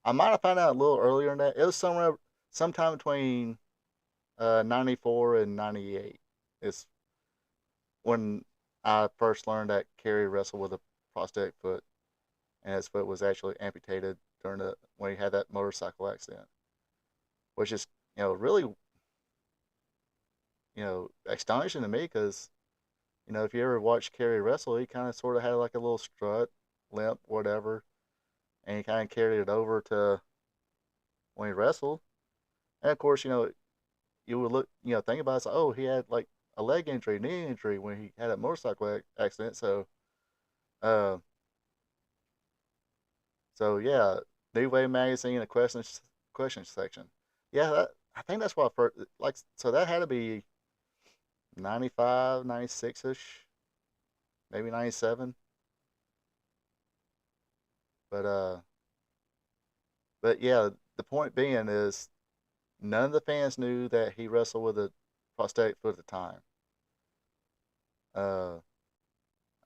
I might have found out a little earlier than that. It was sometime between 94 and 98. It's when I first learned that Kerry wrestled with a prosthetic foot, and his foot was actually amputated during the when he had that motorcycle accident, which is really astonishing to me because if you ever watch Kerry wrestle, he kind of sort of had like a little strut, limp, whatever, and he kind of carried it over to when he wrestled. And of course, you would look, think about it, it's like, oh, he had like a leg injury, knee injury when he had a motorcycle accident. Uh, so yeah, New Wave Magazine, a question section. Yeah, I think that's what I first like. So that had to be 95, 96 ish, maybe 97. But but yeah, the point being is none of the fans knew that he wrestled with a prosthetic foot at the time. Uh,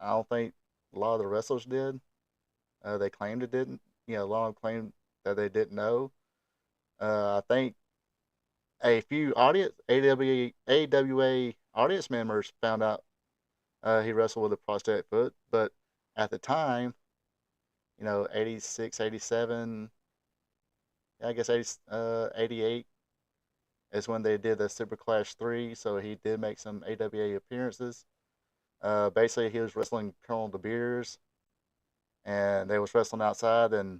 I don't think a lot of the wrestlers did. They claimed it didn't. A lot of them claimed that they didn't know. I think a few AWA audience members found out he wrestled with a prosthetic foot, but at the time, 86, 87, I guess 88 is when they did the Super Clash 3, so he did make some AWA appearances. Basically, he was wrestling Colonel De Beers, and they was wrestling outside, and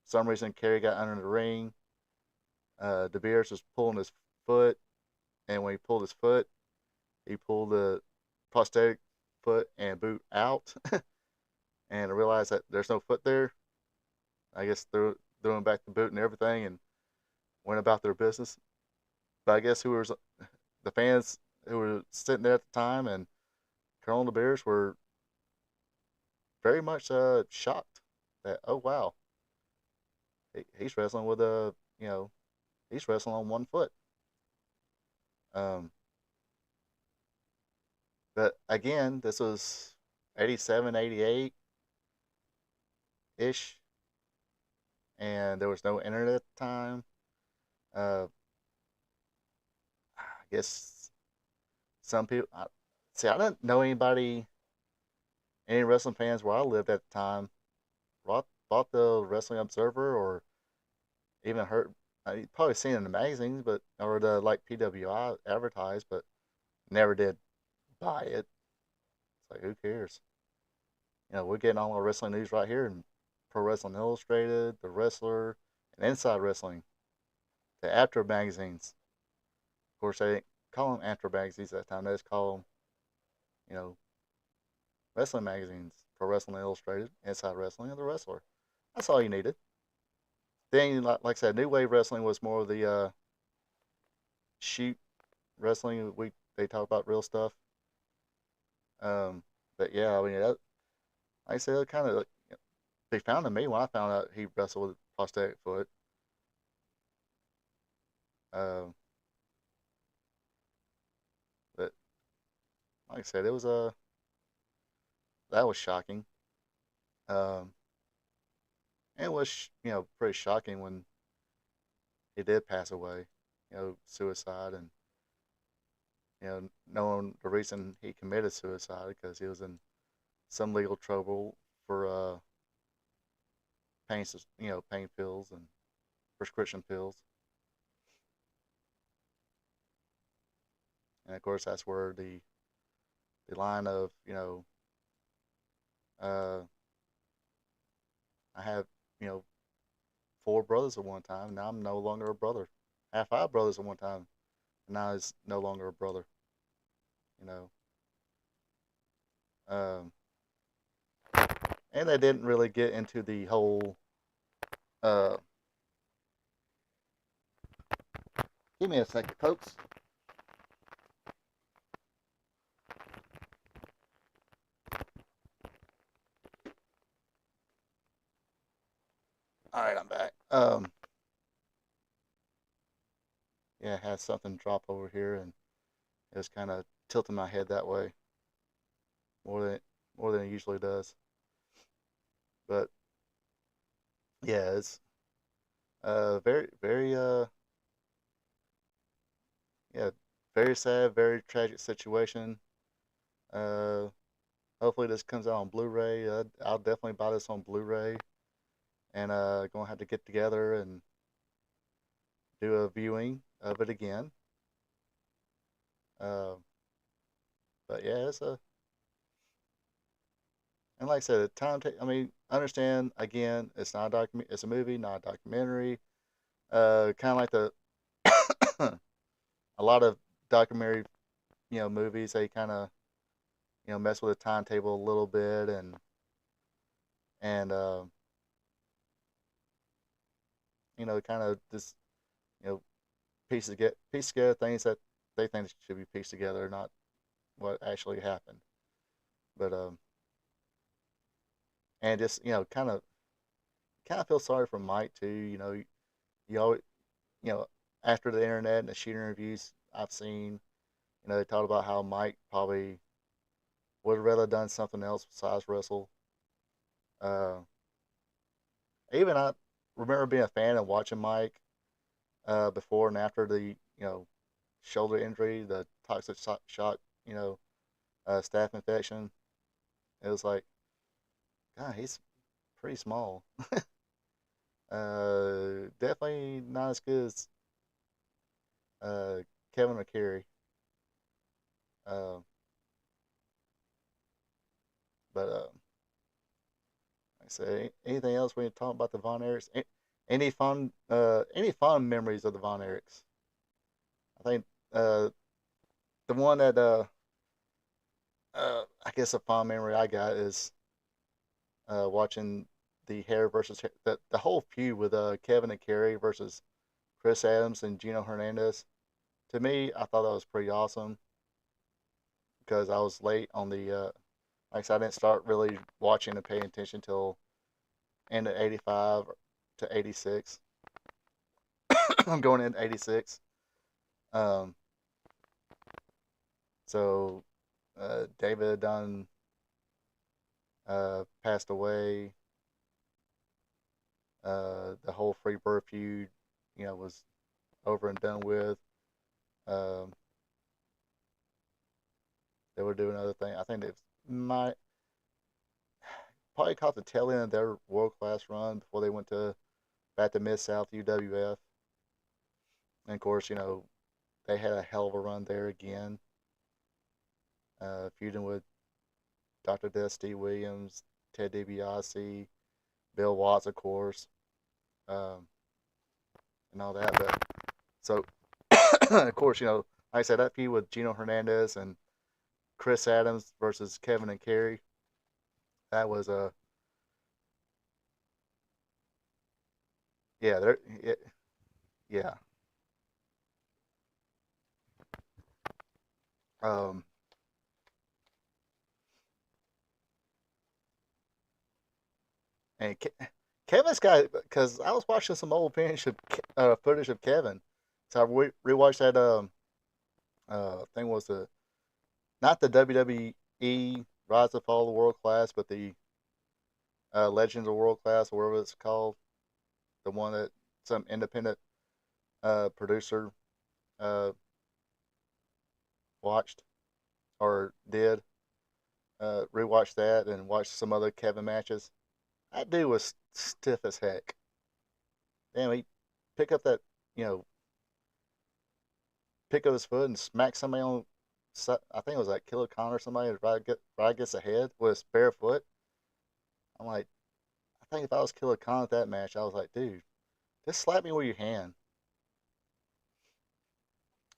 for some reason, Kerry got under the ring. De Beers was pulling his foot, and when he pulled his foot, he pulled the prosthetic foot and boot out, and I realized that there's no foot there. I guess threw him back the boot and everything, and went about their business. But I guess who was the fans who were sitting there at the time and Colonel De Beers were very much shocked that, oh wow, he's wrestling with he's wrestling on one foot. Um, but again, this was 87, 88 ish, and there was no internet at the time. Uh, I guess some people see. I didn't know any wrestling fans where I lived at the time. Bought the Wrestling Observer or even heard. I probably seen it in the magazines, but or the like PWI advertised, but never did buy it. It's like who cares? We're getting all our wrestling news right here in Pro Wrestling Illustrated, The Wrestler, and Inside Wrestling, the After magazines. Of course, they didn't call them After magazines at that time. They just call them, you know, wrestling magazines. Pro Wrestling Illustrated, Inside Wrestling, and The Wrestler. That's all you needed. Then, like I said, New Wave Wrestling was more of the shoot wrestling. They talk about real stuff. Um, but yeah, I mean, like I said, it kind of they found me when I found out he wrestled with a prosthetic foot. Um, but like I said, it was that was shocking. Um, and it was pretty shocking when he did pass away. Suicide, and knowing the reason he committed suicide because he was in some legal trouble for pain pain pills and prescription pills. And of course, that's where the line of uh, I have you know four brothers at one time. And now I'm no longer a brother. I had five brothers at one time. And now he's no longer a brother. You know, um, and they didn't really get into the whole. Uh, Give me a second, folks. All right, I'm back. Yeah, I had something drop over here, and it was kind of tilting my head that way more than more than it usually does. But yeah, it's very very yeah very sad, very tragic situation. Uh, Hopefully this comes out on Blu-ray. I'll definitely buy this on Blu-ray, and gonna have to get together and do a viewing of it again. Uh, but yeah, it's a and like I said, I mean, understand again, it's not a document. It's a movie, not a documentary. Kind of like the a lot of documentary, movies. They kind of mess with the timetable a little bit and kind of just you know piece together things that they think should be pieced together, not what actually happened. But and just kind of feel sorry for Mike too. You always you know after the internet and the shooting reviews I've seen, they talked about how Mike probably would have rather done something else besides wrestle. Uh, Even I remember being a fan and watching Mike before and after the shoulder injury, the toxic shock, staph infection. It was like, God, he's pretty small. Definitely not as good as uh, Kevin McCary. Uh, but like I said, anything else when you talk about the Von Erichs? Any fond memories of the Von Erichs? I think uh, the one that I guess a fond memory I got is watching the hair versus hair, the whole feud with Kevin and Kerry versus Chris Adams and Gino Hernandez. To me, I thought that was pretty awesome because I was late on the like I said, I didn't start really watching and paying attention till end of '85 to '86. I'm going into '86. Um, so David done passed away. The whole Free Bird feud, was over and done with. Um, they were doing other things. I think they might probably caught the tail end of their world class run before they went to back to Mid South UWF. And of course, they had a hell of a run there again, feuding with Dr. Death, Steve Williams, Ted DiBiase, Bill Watts, of course, um, and all that. But so, of course, like I said, that feud with Gino Hernandez and Chris Adams versus Kevin and Kerry, that was a yeah, yeah. Um, and Kevin's got because I was watching some old footage of Kevin, so I rewatched that thing was the not the WWE Rise and Fall of World Class, but the Legends of World Class, or whatever it's called, the one that some independent producer uh, watched or did. Rewatched that and watched some other Kevin matches. That dude was stiff as heck. Damn, he pick up that, you know, pick up his foot and smack somebody on. I think it was like Killer Khan or somebody right against the head with his bare foot. I'm like, I think if I was Killer Khan at that match, I was like, dude, just slap me with your hand.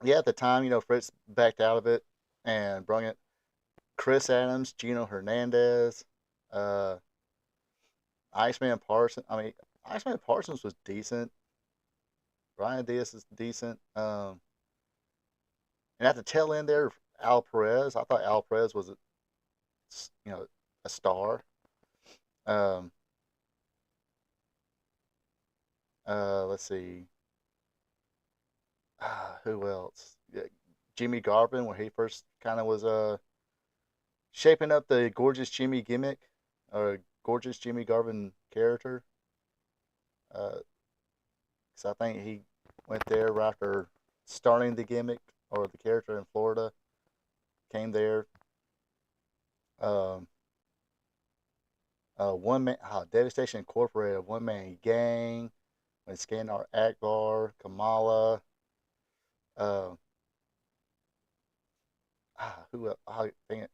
Yeah, at the time, Fritz backed out of it and brought it. Chris Adams, Gino Hernandez, uh, Iceman Parsons. I mean, Iceman Parsons was decent. Ryan Diaz is decent. And at the tail end there, Al Perez. I thought Al Perez was, a star. Um, let's see. Who else? Yeah, Jimmy Garvin, when he first kind of was shaping up the Gorgeous Jimmy gimmick, or Gorgeous Jimmy Garvin character. Because I think he went there right after starting the gimmick or the character in Florida. Came there. Um, one man, Devastation Incorporated, one man gang, with Skandar Akbar, Kamala. Uh, who else? I think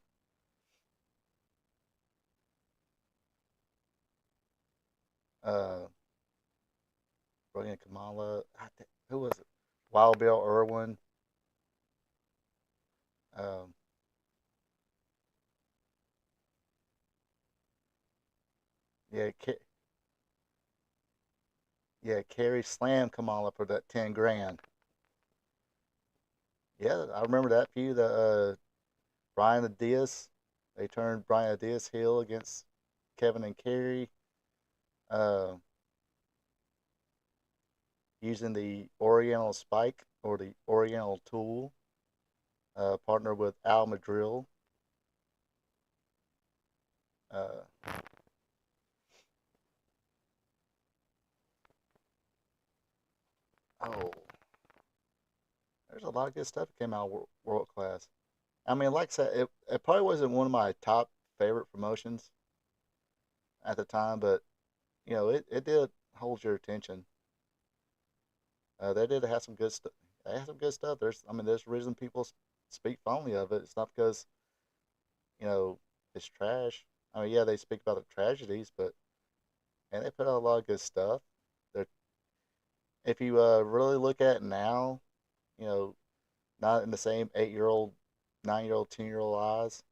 uh, Brilliant Kamala. Who was it? Wild Bill Irwin. Um, yeah, yeah, Carrie slammed Kamala for that 10 grand. Yeah, I remember that feud. Brian Diaz, they turned Brian Diaz heel against Kevin and Kerry, uh, using the Oriental Spike or the Oriental Tool, partnered with Al Madril. Uh, oh, there's a lot of good stuff that came out of World Class. I mean, like I said, it probably wasn't one of my top favorite promotions at the time, but it did hold your attention. They did have some good stuff. They had some good stuff. There's a reason people speak fondly of it. It's not because you know it's trash. I mean, yeah, they speak about the tragedies, but and they put out a lot of good stuff. They're, if you really look at it now, you know, not in the same 8-year old, 9-year old, 10-year old eyes,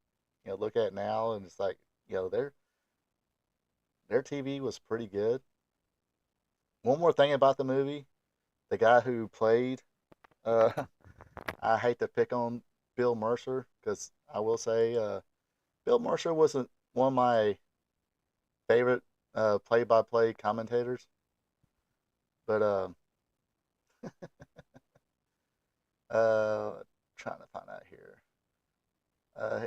look at it now, and it's like, their TV was pretty good. One more thing about the movie, the guy who played, uh, I hate to pick on Bill Mercer because I will say Bill Mercer wasn't one of my favorite play-by-play commentators, but uh, trying to find out here. Uh,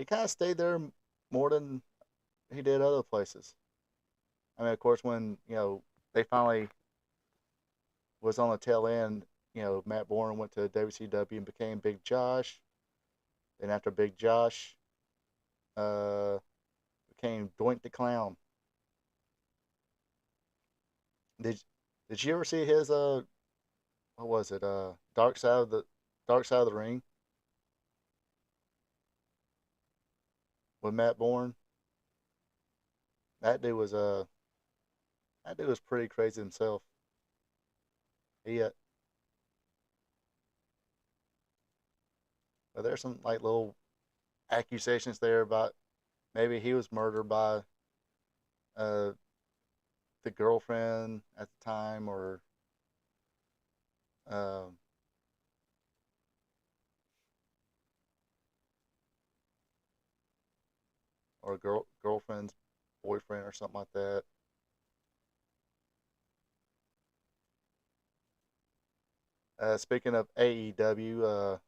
he kind of stayed there more than he did other places. I mean, of course, when they finally was on the tail end, Matt Bourne went to WCW and became Big Josh. Then after Big Josh, uh, became Doink the Clown. Did Did you ever see his what was it Dark Side of the Ring with Matt Bourne? That dude was that dude was pretty crazy himself. He but there's some like little accusations there about maybe he was murdered by uh the girlfriend at the time, um or girlfriend's boyfriend or something like that. Speaking of AEW,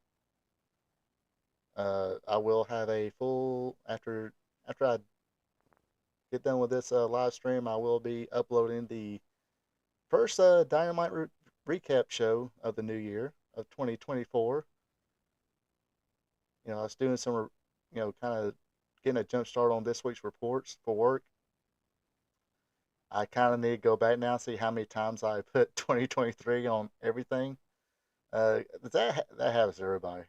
I will have a full after I get done with this live stream. I will be uploading the first Dynamite recap show of the new year of 2024. I was doing some, kind of getting a jump start on this week's reports for work. I kind of need to go back now and see how many times I put 2023 on everything. That happens to everybody.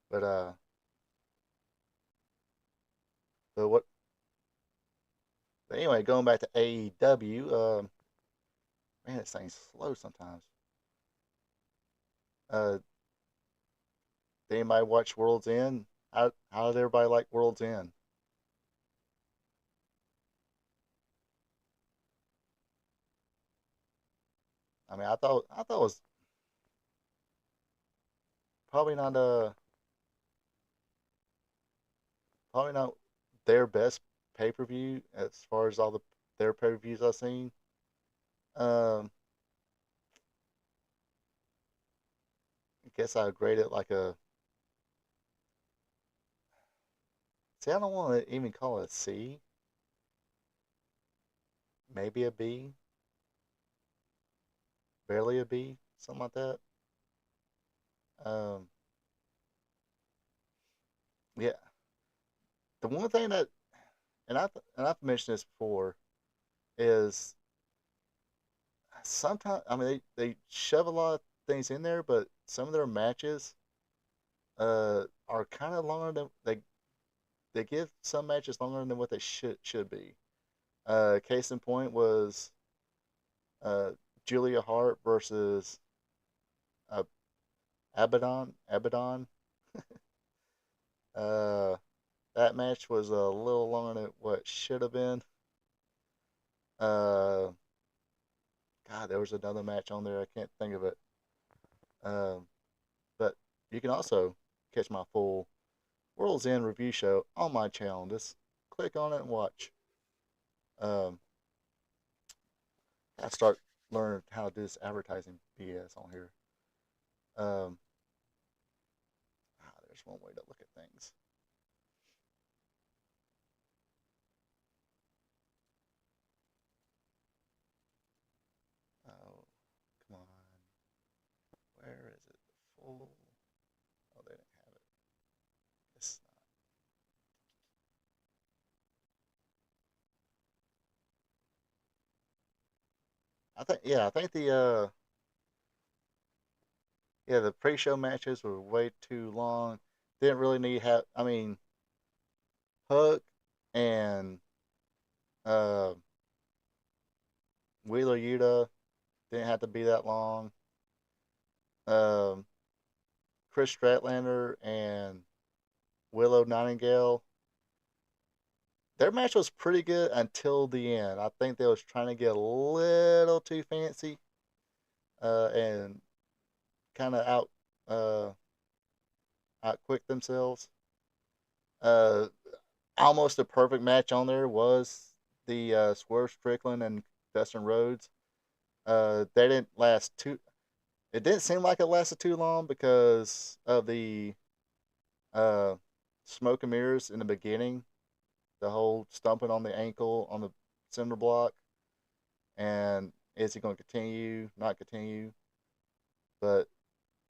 But but what? But anyway, going back to AEW, man, this thing's slow sometimes. Uh, did anybody watch World's End? How did everybody like World's End? I mean, I thought it was probably not probably not their best pay per view as far as all their pay per views I've seen. Um, I guess I would grade it like a. See, I don't want to even call it a C. Maybe a B, barely a B, something like that. Um, yeah, the one thing that, and I've mentioned this before, is sometimes I mean they shove a lot of things in there, but some of their matches are kind of longer than they give some matches longer than what they should be. Case in point was uh, Julia Hart versus uh, Abaddon. Uh, that match was a little longer than what should have been. Uh, God, there was another match on there. I can't think of it. Um, but you can also catch my full World's End review show on my channel. Just click on it and watch. Um, I start learning how to do this advertising BS on here. Um, there's one way to look at things. Oh, come on. Where is it? The full. Oh, they didn't have it. It's not. I think the pre-show matches were way too long. Didn't really need have. I mean, Hook and uh, Wheeler Yuta didn't have to be that long. Um, Chris Stratlander and Willow Nightingale, their match was pretty good until the end. I think they was trying to get a little too fancy and kind of uh, out quick themselves. Uh, Almost a perfect match on there was the Swerve Strickland and Dustin Rhodes. They didn't last too. It didn't seem like it lasted too long because of the uh, smoke and mirrors in the beginning, the whole stumping on the ankle on the cinder block, and is he going to continue, not continue? But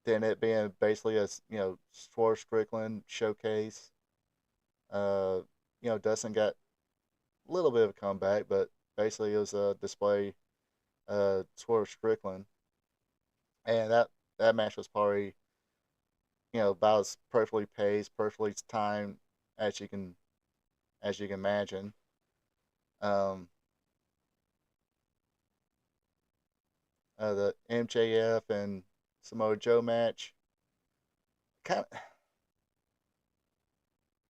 then it being basically a Swerve Strickland showcase. Uh, Dustin got a little bit of a comeback, but basically it was a display. Swerve Strickland, and that match was probably about as perfectly paced, perfectly timed as you can imagine. Um, the MJF and Samoa Joe match, kind of,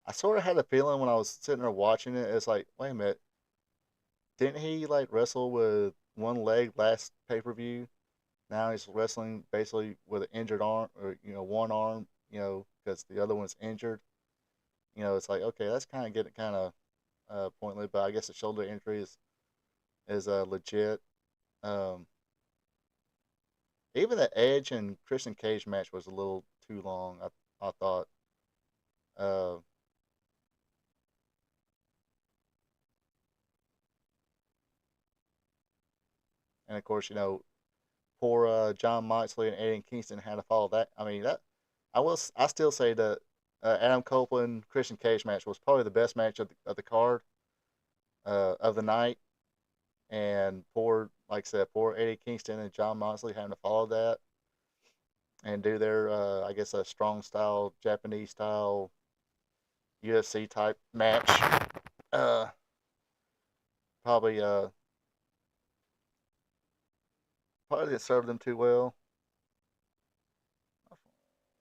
I sort of had a feeling when I was sitting there watching it. It's like, wait a minute, didn't he like wrestle with one leg last pay per view? Now he's wrestling basically with an injured arm, or one arm, because the other one's injured. It's like, okay, that's kind of getting kind of pointless. But I guess the shoulder injury is legit. Um, Even the Edge and Christian Cage match was a little too long. I thought. Uh, and of course, poor John Moxley and Eddie Kingston had to follow that. I mean, I still say that Adam Copeland Christian Cage match was probably the best match of the card of the night. And poor, like I said, poor Eddie Kingston and John Moxley having to follow that and do their, I guess, a strong style, Japanese style, UFC type match. Uh, probably, probably didn't serve them too well.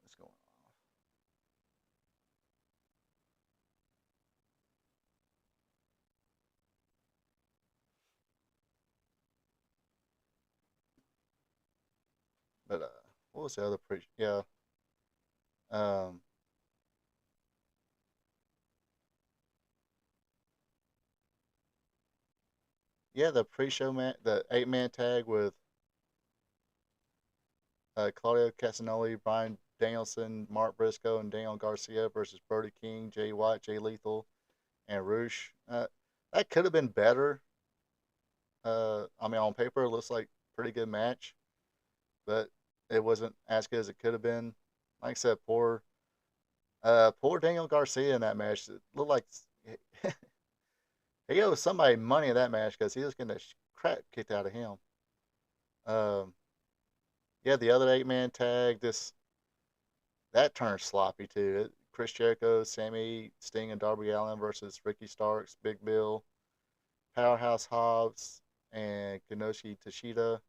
What's going on? But what was the other pre? Yeah, um, yeah, the pre-show match, the 8-man tag with Claudio Castagnoli, Brian Danielson, Mark Briscoe, and Daniel Garcia versus Brody King, Jay White, Jay Lethal, and Roosh. That could have been better. I mean, on paper, it looks like a pretty good match, but it wasn't as good as it could have been. Like I said, poor Daniel Garcia in that match. It looked like he owed somebody money in that match because he was getting the crap kicked out of him. Um, yeah, the other 8-man tag, this that turned sloppy too. Chris Jericho, Sammy, Sting, and Darby Allin versus Ricky Starks, Big Bill, Powerhouse Hobbs, and Kenoshi Tashida.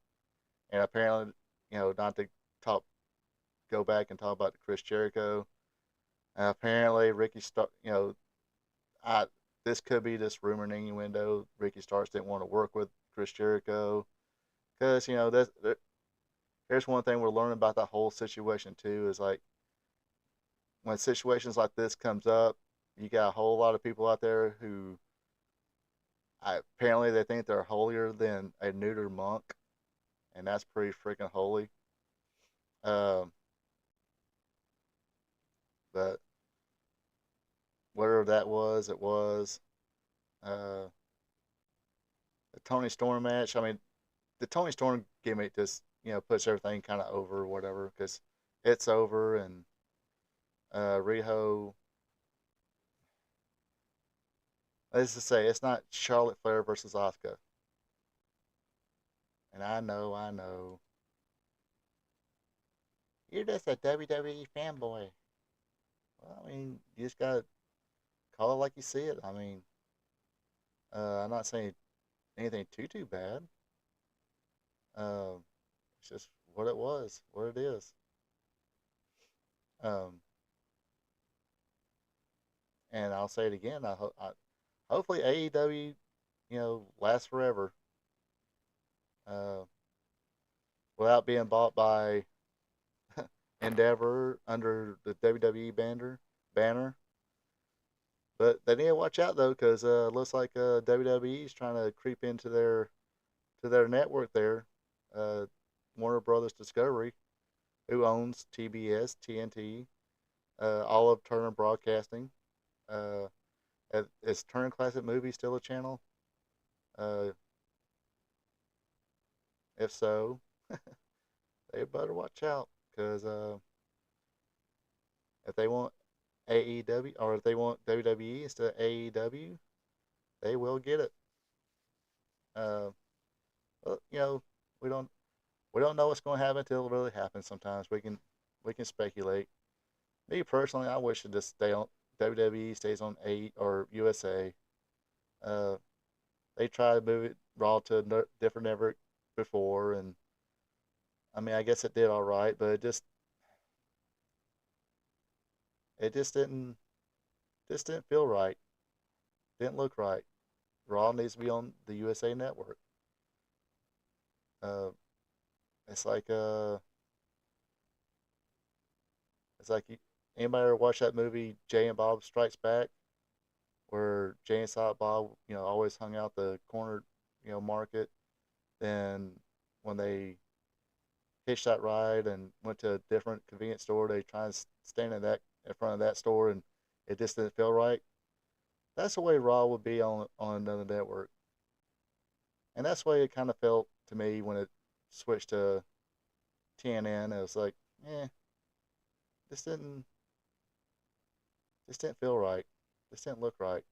And apparently, not to talk, go back and talk about the Chris Jericho. Apparently, Ricky Stark, I this could be this rumor and innuendo. Ricky Starks didn't want to work with Chris Jericho because here's one thing we're learning about that whole situation too is like when situations like this comes up, you got a whole lot of people out there who apparently they think they're holier than a neuter monk, and that's pretty freaking holy. Um, but whatever that was, it was. Uh, the Tony Storm match. I mean, the Tony Storm gimmick just puts everything kind of over or whatever because it's over and Riho. Let's just say it's not Charlotte Flair versus Asuka. And I know, you're just a WWE fanboy. Well, I mean, you just gotta call it like you see it. I mean, I'm not saying anything too bad. It's just what it was, what it is. Um, and I'll say it again. Hopefully AEW, lasts forever. Uh, Without being bought by Endeavor under the WWE banner. But they need to watch out though, because looks like WWE is trying to creep into their network there. Uh, Warner Brothers Discovery, who owns TBS, TNT, all of Turner Broadcasting. Uh, is Turn Classic Movie still a channel? Uh, if so, they better watch out because if they want AEW or if they want WWE instead of AEW, they will get it. Uh, well, we don't we don't know what's going to happen until it really happens. Sometimes we can speculate. Me personally, I wish it just stay on WWE stays on A or USA. Uh, they tried to move it Raw to a different network before, and I mean, I guess it did all right, but it just didn't feel right. Didn't look right. Raw needs to be on the USA Network. Uh, it's like it's like anybody ever watch that movie Jay and Bob Strikes Back, where Jay and Silent Bob, always hung out the corner, market. Then when they hitched that ride and went to a different convenience store, they try and stand in front of that store, and it just didn't feel right. That's the way Raw would be on another network, and that's the way it kind of felt to me when it switched to TNN. It was like, eh, this didn't this didn't feel right. This didn't look right.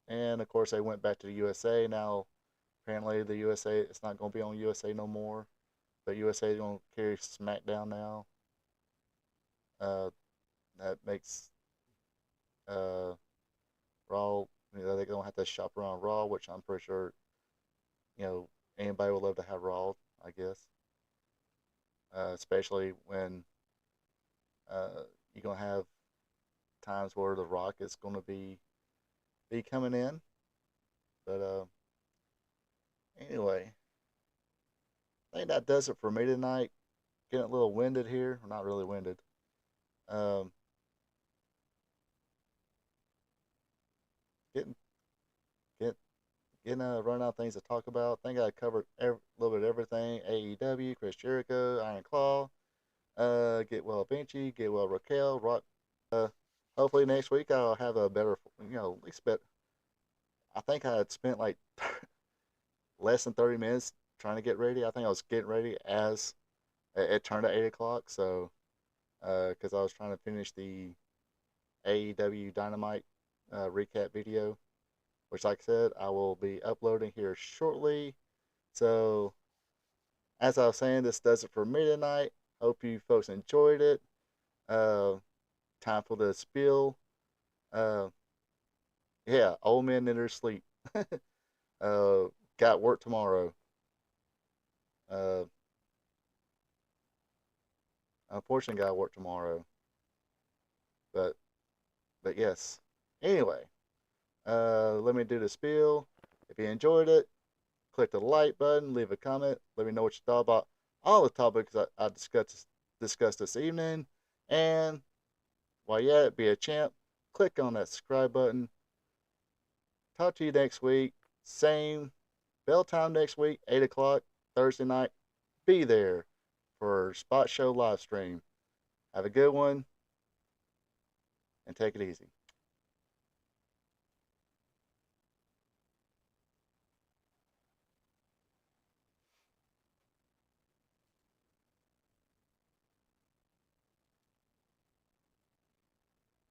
And of course, they went back to the USA. Now, apparently, the USA it's not going to be on USA no more. But USA is going to carry SmackDown now. Uh, that makes uh, Raw. They're going to have to shop around Raw, which I'm pretty sure anybody would love to have Raw. I guess, especially when you're going to have times where The Rock is going to be coming in. But anyway, I think that does it for me tonight. Getting a little winded here. Well, not really winded. Um, getting get getting a run out of things to talk about. I think I covered a little bit of everything. AEW, Chris Jericho, Iron Claw, Get Well Benchy, Get Well Raquel, Rock. Uh, hopefully next week I'll have a better, at least bet. I think I had spent like less than 30 minutes trying to get ready. I think I was getting ready as it turned to 8 o'clock. So, because I was trying to finish the AEW Dynamite recap video, which, like I said, I will be uploading here shortly. So, as I was saying, this does it for me tonight. Hope you folks enjoyed it. Uh, time for the spiel. Uh, yeah, old men in their sleep. uh, got work tomorrow. Uh, unfortunately, got work tomorrow. But yes. Anyway, let me do the spiel. If you enjoyed it, click the like button, leave a comment, let me know what you thought about all the topics I discussed this evening. And while you're at it, be a champ, click on that subscribe button. Talk to you next week. Same bell time next week, 8 o'clock, Thursday night. Be there for Spot Show live stream. Have a good one and take it easy.